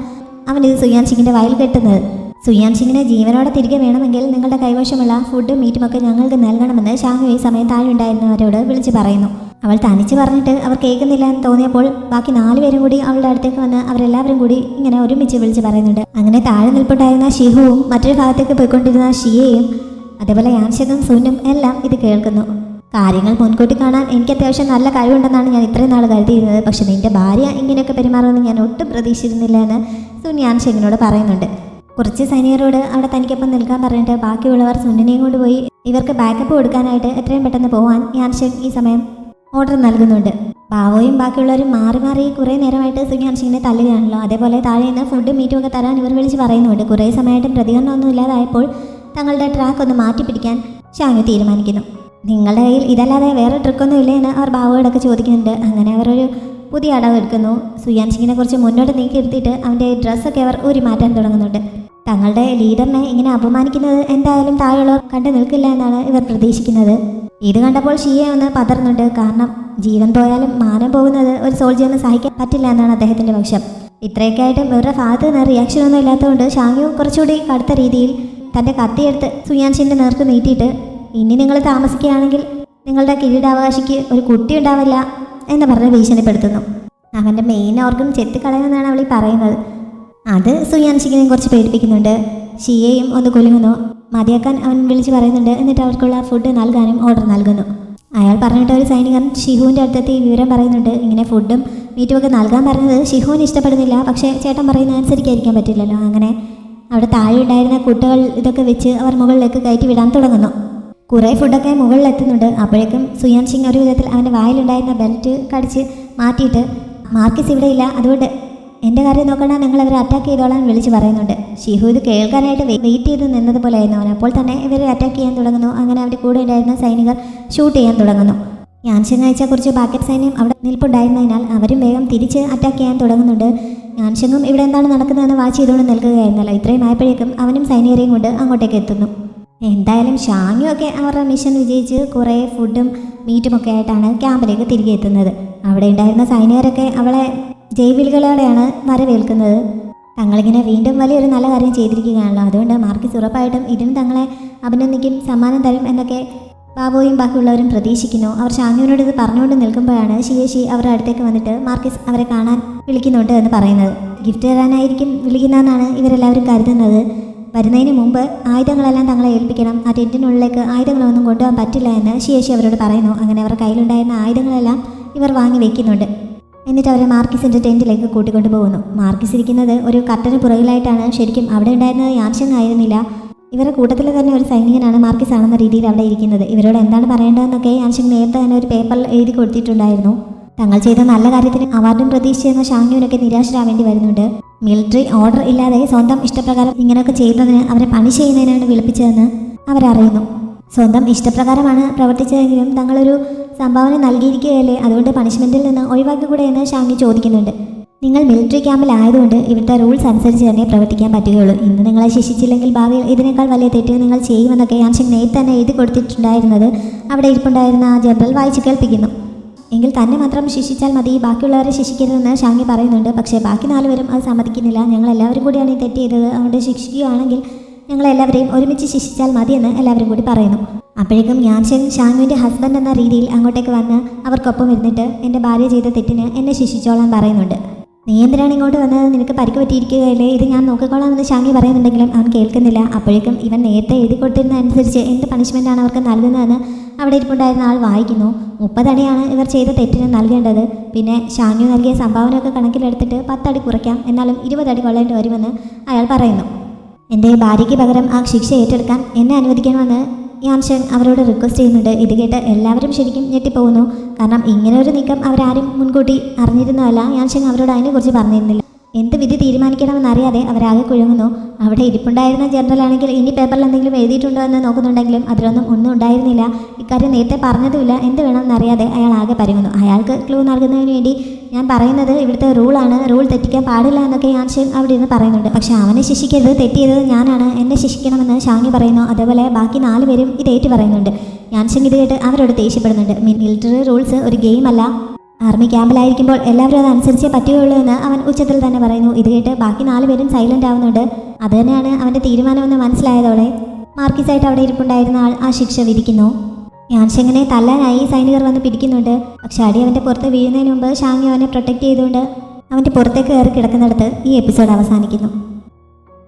അവനിത് സുയാൻ സിംഗിൻ്റെ വായിൽ കെട്ടുന്നത്. സുയാൻ സിംഗിനെ ജീവനോടെ തിരികെ വേണമെങ്കിൽ നിങ്ങളുടെ കൈവശമുള്ള ഫുഡും മീറ്റുമൊക്കെ ഞങ്ങൾക്ക് നൽകണമെന്ന് ഷാങ്യു ഈ സമയം താഴെ ഉണ്ടായിരുന്നവരോട് വിളിച്ച് പറയുന്നു. അവൾ തനിച്ച് പറഞ്ഞിട്ട് അവർ കേൾക്കുന്നില്ല എന്ന് തോന്നിയപ്പോൾ ബാക്കി 4 പേരും കൂടി അവളുടെ അടുത്തേക്ക് വന്ന് അവരെല്ലാവരും കൂടി ഇങ്ങനെ ഒരുമിച്ച് വിളിച്ച് പറയുന്നുണ്ട്. അങ്ങനെ താഴെ നിൽപ്പുണ്ടായിരുന്ന ഷിഹുവും മറ്റൊരു ഭാഗത്തേക്ക് പോയിക്കൊണ്ടിരുന്ന ഷിയയും അതേപോലെ യാൻഷങ്ങും സുനും എല്ലാം ഇത് കേൾക്കുന്നു. കാര്യങ്ങൾ മുൻകൂട്ടി കാണാൻ എനിക്ക് അത്യാവശ്യം നല്ല കഴിവുണ്ടെന്നാണ് ഞാൻ ഇത്രയും നാൾ കരുതിയിരുന്നത്. പക്ഷെ നിന്റെ ഭാര്യ ഇങ്ങനെയൊക്കെ പെരുമാറുമെന്ന് ഞാൻ ഒട്ടും പ്രതീക്ഷിച്ചിരുന്നില്ല എന്ന് സുൻ യാൻഷങ്ങിനോട് പറയുന്നുണ്ട്. കുറച്ച് സൈനികരോട് അവിടെ തനിക്കൊപ്പം നിൽക്കാൻ പറഞ്ഞിട്ട് ബാക്കിയുള്ളവർ സുന്നിനെയും കൊണ്ടുപോയി ഇവർക്ക് ബാക്കപ്പ് കൊടുക്കാനായിട്ട് എത്രയും പെട്ടെന്ന് പോകാൻ യാൻഷങ് ഈ സമയം ഓർഡർ നൽകുന്നുണ്ട്. ബാവോയും ബാക്കിയുള്ളവരും മാറി മാറി കുറേ നേരമായിട്ട് സുയാൻഷിങ്ങിനെ തല്ലുകയാണല്ലോ. അതേപോലെ താഴെ നിന്ന് ഫുഡും മീറ്റും ഒക്കെ തരാൻ ഇവർ വിളിച്ച് പറയുന്നുണ്ട്. കുറേ സമയമായിട്ടും പ്രതികരണമൊന്നും ഇല്ലാതായപ്പോൾ തങ്ങളുടെ ട്രാക്ക് ഒന്ന് മാറ്റിപ്പിടിക്കാൻ ഷാങ്യു തീരുമാനിക്കുന്നു. നിങ്ങളുടെ കയ്യിൽ ഇതല്ലാതെ വേറെ ട്രിക്കൊന്നും ഇല്ലേ എന്ന് അവർ ബാവോയോടൊക്കെ ചോദിക്കുന്നുണ്ട്. അങ്ങനെ അവരൊരു പുതിയ അടവ് എടുക്കുന്നു. സുയാൻ സിംഗിനെ കുറിച്ച് മുന്നോട്ട് നീക്കി എടുത്തിട്ട് അവൻ്റെ ഡ്രസ്സൊക്കെ അവർ ഊരി മാറ്റാൻ തുടങ്ങുന്നുണ്ട്. തങ്ങളുടെ ലീഡറിനെ ഇങ്ങനെ അപമാനിക്കുന്നത് എന്തായാലും താഴെയുള്ളവർ കണ്ടു നിൽക്കില്ല എന്നാണ് ഇവർ പ്രതീക്ഷിക്കുന്നത്. ഇത് കണ്ടപ്പോൾ ഷിയെ ഒന്ന് പതറുന്നുണ്ട്. കാരണം ജീവൻ പോയാലും മാനം പോകുന്നത് ഒരു സോൾജിയറിന് സഹിക്കാൻ പറ്റില്ല എന്നാണ് അദ്ദേഹത്തിൻ്റെ പക്ഷം. ഇത്രയൊക്കെ ആയിട്ടും ഇവരുടെ ഭാഗത്ത് നിന്ന് റിയാക്ഷനൊന്നും ഇല്ലാത്തതുകൊണ്ട് ഷാങ്യു കുറച്ചുകൂടി കടുത്ത രീതിയിൽ തൻ്റെ കത്തിയെടുത്ത് സുയാൻ സിംഗിൻ്റെ നേർക്ക് നീട്ടിയിട്ട് ഇനി നിങ്ങൾ താമസിക്കുകയാണെങ്കിൽ നിങ്ങളുടെ കിരീടാവകാശിക്ക് ഒരു കുട്ടി ഉണ്ടാവില്ല എന്ന് പറഞ്ഞ് ഭീഷണിപ്പെടുത്തുന്നു. അവൻ്റെ മെയിൻ ഓർഗൻ ചെത്തിക്കളയുമെന്നാണ് അവൾ പറയുന്നത്. അത് സുയാൻ സിംഗിനെ കുറച്ച് പേടിപ്പിക്കുന്നുണ്ട്. ഷിയയും ഒന്ന് കുലുങ്ങുന്നു. മതിയാക്കാൻ അവൻ വിളിച്ച് പറയുന്നുണ്ട്. എന്നിട്ട് അവർക്കുള്ള ഫുഡ് നൽകാനും ഓർഡർ നൽകുന്നു. അയാൾ പറഞ്ഞിട്ട് ഒരു സൈനികൻ ഷിഹുവിൻ്റെ അടുത്തെത്തി വിവരം പറയുന്നുണ്ട്. ഇങ്ങനെ ഫുഡും മീറ്റും ഒക്കെ നൽകാൻ പറഞ്ഞത് ഷിഹുവിന് ഇഷ്ടപ്പെടുന്നില്ല. പക്ഷേ ചേട്ടൻ പറയുന്നത് അനുസരിക്കാതിരിക്കാൻ പറ്റില്ലല്ലോ. അങ്ങനെ അവിടെ താഴെ ഉണ്ടായിരുന്ന കുട്ടികൾ ഇതൊക്കെ വെച്ച് അവർ മുകളിലേക്ക് കയറ്റി വിടാൻ തുടങ്ങുന്നു. കുറേ ഫുഡൊക്കെ മുകളിലെത്തുന്നുണ്ട്. അപ്പോഴേക്കും സുയാൻ സിംഗ് ഒരു വിധത്തിൽ അവൻ്റെ വായിലുണ്ടായിരുന്ന ബെൽറ്റ് കടിച്ച് മാറ്റിയിട്ട് മാർക്കിസ് ഇവിടെ ഇല്ല, അതുകൊണ്ട് എൻ്റെ കാര്യം നോക്കണ്ട, നിങ്ങൾ അവരെ അറ്റാക്ക് ചെയ്തോളാൻ വിളിച്ച് പറയുന്നുണ്ട്. ഷിഹു ഇത് കേൾക്കാനായിട്ട് വെയിറ്റ് ചെയ്ത് നിന്നതുപോലെയായിരുന്നു അവൻ. അപ്പോൾ തന്നെ ഇവരെ അറ്റാക്ക് ചെയ്യാൻ തുടങ്ങുന്നു. അങ്ങനെ അവരുടെ കൂടെ ഉണ്ടായിരുന്ന സൈനികർ ഷൂട്ട് ചെയ്യാൻ തുടങ്ങുന്നു. യാൻഷങ് അയച്ച കുറച്ച് ബാക്കറ്റ് സൈന്യം അവിടെ നിൽപ്പുണ്ടായിരുന്നതിനാൽ അവരും വേഗം തിരിച്ച് അറ്റാക്ക് ചെയ്യാൻ തുടങ്ങുന്നുണ്ട്. യാൻഷങ്ങും ഇവിടെ എന്താണ് നടക്കുന്നതെന്ന് വാച്ച് ചെയ്തുകൊണ്ട് നിൽക്കുകയായിരുന്നല്ലോ. ഇത്രയും ആയപ്പോഴേക്കും അവനും സൈനികരെയും കൊണ്ട് അങ്ങോട്ടേക്ക് എത്തുന്നു. എന്തായാലും ഷാങ്ങും ഒക്കെ അവരുടെ മിഷൻ വിജയിച്ച് കുറേ ഫുഡും മീറ്റുമൊക്കെ ആയിട്ടാണ് ക്യാമ്പിലേക്ക് തിരികെ എത്തുന്നത്. അവിടെ ഉണ്ടായിരുന്ന സൈനികരൊക്കെ അവളെ ജൈവിളികളോടെയാണ് വരവേൽക്കുന്നത്. തങ്ങളിങ്ങനെ വീണ്ടും വലിയൊരു നല്ല കാര്യം ചെയ്തിരിക്കുകയാണല്ലോ, അതുകൊണ്ട് മാർക്കിസ് ഉറപ്പായിട്ടും ഇതിന് തങ്ങളെ അഭിനന്ദിക്കും, സമ്മാനം തരും എന്നൊക്കെ ബാബുവും ബാക്കിയുള്ളവരും പ്രതീക്ഷിക്കുന്നു. അവർ ഷാങ്ങുവിനോട് ഇത് പറഞ്ഞുകൊണ്ട് നിൽക്കുമ്പോഴാണ് ഷിയേഷി അവരുടെ അടുത്തേക്ക് വന്നിട്ട് മാർക്കിസ് അവരെ കാണാൻ വിളിക്കുന്നുണ്ട് എന്ന് പറയുന്നത്. ഗിഫ്റ്റ് തരാനായിരിക്കും വിളിക്കുന്നതെന്നാണ് ഇവരെല്ലാവരും കരുതുന്നത്. വരുന്നതിന് മുമ്പ് ആയുധങ്ങളെല്ലാം തങ്ങളെ ഏൽപ്പിക്കണം, ആ ടെൻറ്റിനുള്ളിലേക്ക് ആയുധങ്ങളൊന്നും കൊണ്ടുപോകാൻ പറ്റില്ല എന്ന് ഷിയേഷി അവരോട് പറയുന്നു. അങ്ങനെ അവർ കയ്യിലുണ്ടായിരുന്ന ആയുധങ്ങളെല്ലാം ഇവർ വാങ്ങി വയ്ക്കുന്നുണ്ട്. എന്നിട്ട് അവരെ മാർക്കിസിൻ്റെ ടെൻറ്റിലേക്ക് കൂട്ടിക്കൊണ്ടു പോകുന്നു. മാർക്കിസ് ഇരിക്കുന്നത് ഒരു കട്ടന് പുറകിലായിട്ടാണ്. ശരിക്കും അവിടെ ഉണ്ടായിരുന്നത് യാൻഷങ് ആയിരുന്നില്ല. ഇവരുടെ കൂട്ടത്തിൽ തന്നെ ഒരു സൈനികനാണ് മാർക്കിസ് ആണെന്ന രീതിയിൽ അവിടെ ഇരിക്കുന്നത്. ഇവരോട് എന്താണ് പറയേണ്ടതെന്നൊക്കെ യാൻഷങ് നേരത്തെ തന്നെ ഒരു പേപ്പറിൽ എഴുതി കൊടുത്തിട്ടുണ്ടായിരുന്നു. തങ്ങൾ ചെയ്ത നല്ല കാര്യത്തിന് അവാർഡും പ്രതീക്ഷിച്ചെന്ന ഷാങ്യുവിനൊക്കെ നിരാശരാവേണ്ടി വരുന്നുണ്ട്. മിലിറ്ററി ഓർഡർ ഇല്ലാതെ സ്വന്തം ഇഷ്ടപ്രകാരം ഇങ്ങനെയൊക്കെ ചെയ്തതിന് അവരെ പണിഷ് ചെയ്യുന്നതിനാണ് വിളിപ്പിച്ചതെന്ന് അവരറിയുന്നു. സ്വന്തം ഇഷ്ടപ്രകാരമാണ് പ്രവർത്തിച്ചതെങ്കിലും തങ്ങളൊരു സംഭാവന നൽകിയിരിക്കുകയല്ലേ, അതുകൊണ്ട് പണിഷ്മെൻറ്റിൽ നിന്ന് ഒഴിവാക്കിക്കൂടെ എന്ന് ഷാങ്യു ചോദിക്കുന്നുണ്ട്. നിങ്ങൾ മിലിറ്ററി ക്യാമ്പിലായതുകൊണ്ട് ഇവിടുത്തെ റൂൾസ് അനുസരിച്ച് തന്നെ പ്രവർത്തിക്കാൻ പറ്റുകയുള്ളൂ. ഇന്ന് നിങ്ങളെ ശിക്ഷിച്ചില്ലെങ്കിൽ ഭാവിയിൽ ഇതിനേക്കാൾ വലിയ തെറ്റ് നിങ്ങൾ ചെയ്യുമെന്നൊക്കെ യാൻഷങ് നേരത്തെ തന്നെ എഴുതി കൊടുത്തിട്ടുണ്ടായിരുന്നത് അവിടെ ഇരിപ്പുണ്ടായിരുന്ന ആ ജനറൽ വായിച്ച് കേൾപ്പിക്കുന്നു. എങ്കിൽ തന്നെ മാത്രം ശിക്ഷിച്ചാൽ മതി, ബാക്കിയുള്ളവരെ ശിക്ഷിക്കരുതെന്ന് ഷാങ്യു പറയുന്നുണ്ട്. പക്ഷേ ബാക്കി 4 പേരും അത് സമ്മതിക്കുന്നില്ല. ഞങ്ങളെല്ലാവരും കൂടിയാണ് ഈ തെറ്റ് ചെയ്തത്, അതുകൊണ്ട് ശിക്ഷിക്കുകയാണെങ്കിൽ ഞങ്ങളെല്ലാവരെയും ഒരുമിച്ച് ശിക്ഷിച്ചാൽ മതിയെന്ന് എല്ലാവരും കൂടി പറയുന്നു. അപ്പോഴേക്കും യാൻഷങ് ഷാങ്യുവിൻ്റെ ഹസ്ബൻഡ് എന്ന രീതിയിൽ അങ്ങോട്ടേക്ക് വന്ന് അവർക്കൊപ്പം ഇരുന്നിട്ട് എൻ്റെ ഭാര്യ ചെയ്ത തെറ്റിന് എന്നെ ശിക്ഷിച്ചോളാൻ പറയുന്നുണ്ട്. നീ എന്തിനാണ് ഇങ്ങോട്ട് വന്നത്, നിനക്ക് പരിക്ക് പറ്റിയിരിക്കുകയല്ലേ, ഇത് ഞാൻ നോക്കിക്കോളാമെന്ന് ഷാങ്യു പറയുന്നുണ്ടെങ്കിലും അവൻ കേൾക്കുന്നില്ല. അപ്പോഴേക്കും ഇവൻ നേരത്തെ എഴുതി കൊടുത്തിരുന്ന അനുസരിച്ച് എന്ത് പണിഷ്മെൻറ്റാണ് അവർക്ക് നൽകുന്നതെന്ന് അവിടെ ഇരിപ്പുണ്ടായിരുന്ന ആൾ വായിക്കുന്നു. 30 അടിയാണ് ഇവർ ചെയ്ത തെറ്റിന് നൽകേണ്ടത്. പിന്നെ ഷാങ്യു നൽകിയ സംഭാവനയൊക്കെ കണക്കിലെടുത്തിട്ട് 10 അടി കുറയ്ക്കാം, എന്നാലും 20 അടി കൊള്ളേണ്ടി വരുമെന്ന് അയാൾ പറയുന്നു. എൻ്റെ ഭാര്യയ്ക്ക് പകരം ആ ശിക്ഷ ഏറ്റെടുക്കാൻ എന്നെ അനുവദിക്കണമെന്ന് യാൻഷങ് അവരോട് റിക്വസ്റ്റ് ചെയ്യുന്നുണ്ട്. ഇത് കേട്ട് എല്ലാവരും ശരിക്കും ഞെട്ടിപ്പോകുന്നു. കാരണം ഇങ്ങനെ ഒരു നീക്കം അവരാരും മുൻകൂട്ടി അറിഞ്ഞിരുന്നതല്ല. യാൻഷങ് അവരോട് അതിനെക്കുറിച്ച് പറഞ്ഞിരുന്നില്ല. എന്ത് വിധി തീരുമാനിക്കണമെന്നറിയാതെ അവരാകെ കുഴങ്ങുന്നു. അവിടെ ഇരിപ്പുണ്ടായിരുന്ന ജനറൽ ആണെങ്കിൽ ഇനി പേപ്പറിൽ എന്തെങ്കിലും എഴുതിയിട്ടുണ്ടോ എന്ന് നോക്കുന്നുണ്ടെങ്കിലും ഒന്നും ഉണ്ടായിരുന്നില്ല. ഇക്കാര്യം നേരത്തെ പറഞ്ഞതുമില്ല. എന്ത് വേണമെന്നറിയാതെ അയാൾ ആകെ പരുങ്ങുന്നു. അയാൾക്ക് ക്ലൂ നൽകുന്നതിന് വേണ്ടി ഞാൻ പറയുന്നത് ഇവിടുത്തെ റൂളാണ്, റൂൾ തെറ്റിക്കാൻ പാടില്ല എന്നൊക്കെ യാൻഷങ് അവിടെ ഇരുന്ന് പറയുന്നുണ്ട്. പക്ഷേ അവനെ ശിക്ഷിക്കരുത്, തെറ്റ് ചെയ്തത് ഞാനാണ്, എന്നെ ശിക്ഷിക്കണമെന്ന് ഷാങ്യു പറയുന്നു. അതേപോലെ ബാക്കി 4 പേരും ഇത് ഏറ്റു പറയുന്നുണ്ട്. യാൻഷങ് ഇത് കേട്ട് അവരോട് ദേഷ്യപ്പെടുന്നുണ്ട്. മിലിറ്ററി റൂൾസ് ഒരു ഗെയിം അല്ല, ആർമി ക്യാമ്പിലായിരിക്കുമ്പോൾ എല്ലാവരും അത് അനുസരിച്ചേ പറ്റുകയുള്ളൂ എന്ന് അവൻ ഉച്ചത്തിൽ തന്നെ പറയുന്നു. ഇത് കേട്ട് ബാക്കി 4 പേരും സൈലൻ്റ് ആവുന്നുണ്ട്. അത് തന്നെയാണ് അവൻ്റെ തീരുമാനമെന്ന് മനസ്സിലായതോടെ മാർക്കിസായിട്ട് അവിടെ ഇരിപ്പുണ്ടായിരുന്ന ആൾ ആ ശിക്ഷ വിധിക്കുന്നു. യാൻഷങ്ങിനെ തല്ലാനായി സൈനികർ വന്ന് പിടിക്കുന്നുണ്ട്. പക്ഷെ അടി അവൻ്റെ പുറത്ത് വീഴുന്നതിന് മുമ്പ് ഷാങ്യു അവനെ പ്രൊട്ടക്റ്റ് ചെയ്തുകൊണ്ട് അവൻ്റെ പുറത്തേക്ക് കയറി കിടക്കുന്നിടത്ത് ഈ എപ്പിസോഡ് അവസാനിക്കുന്നു.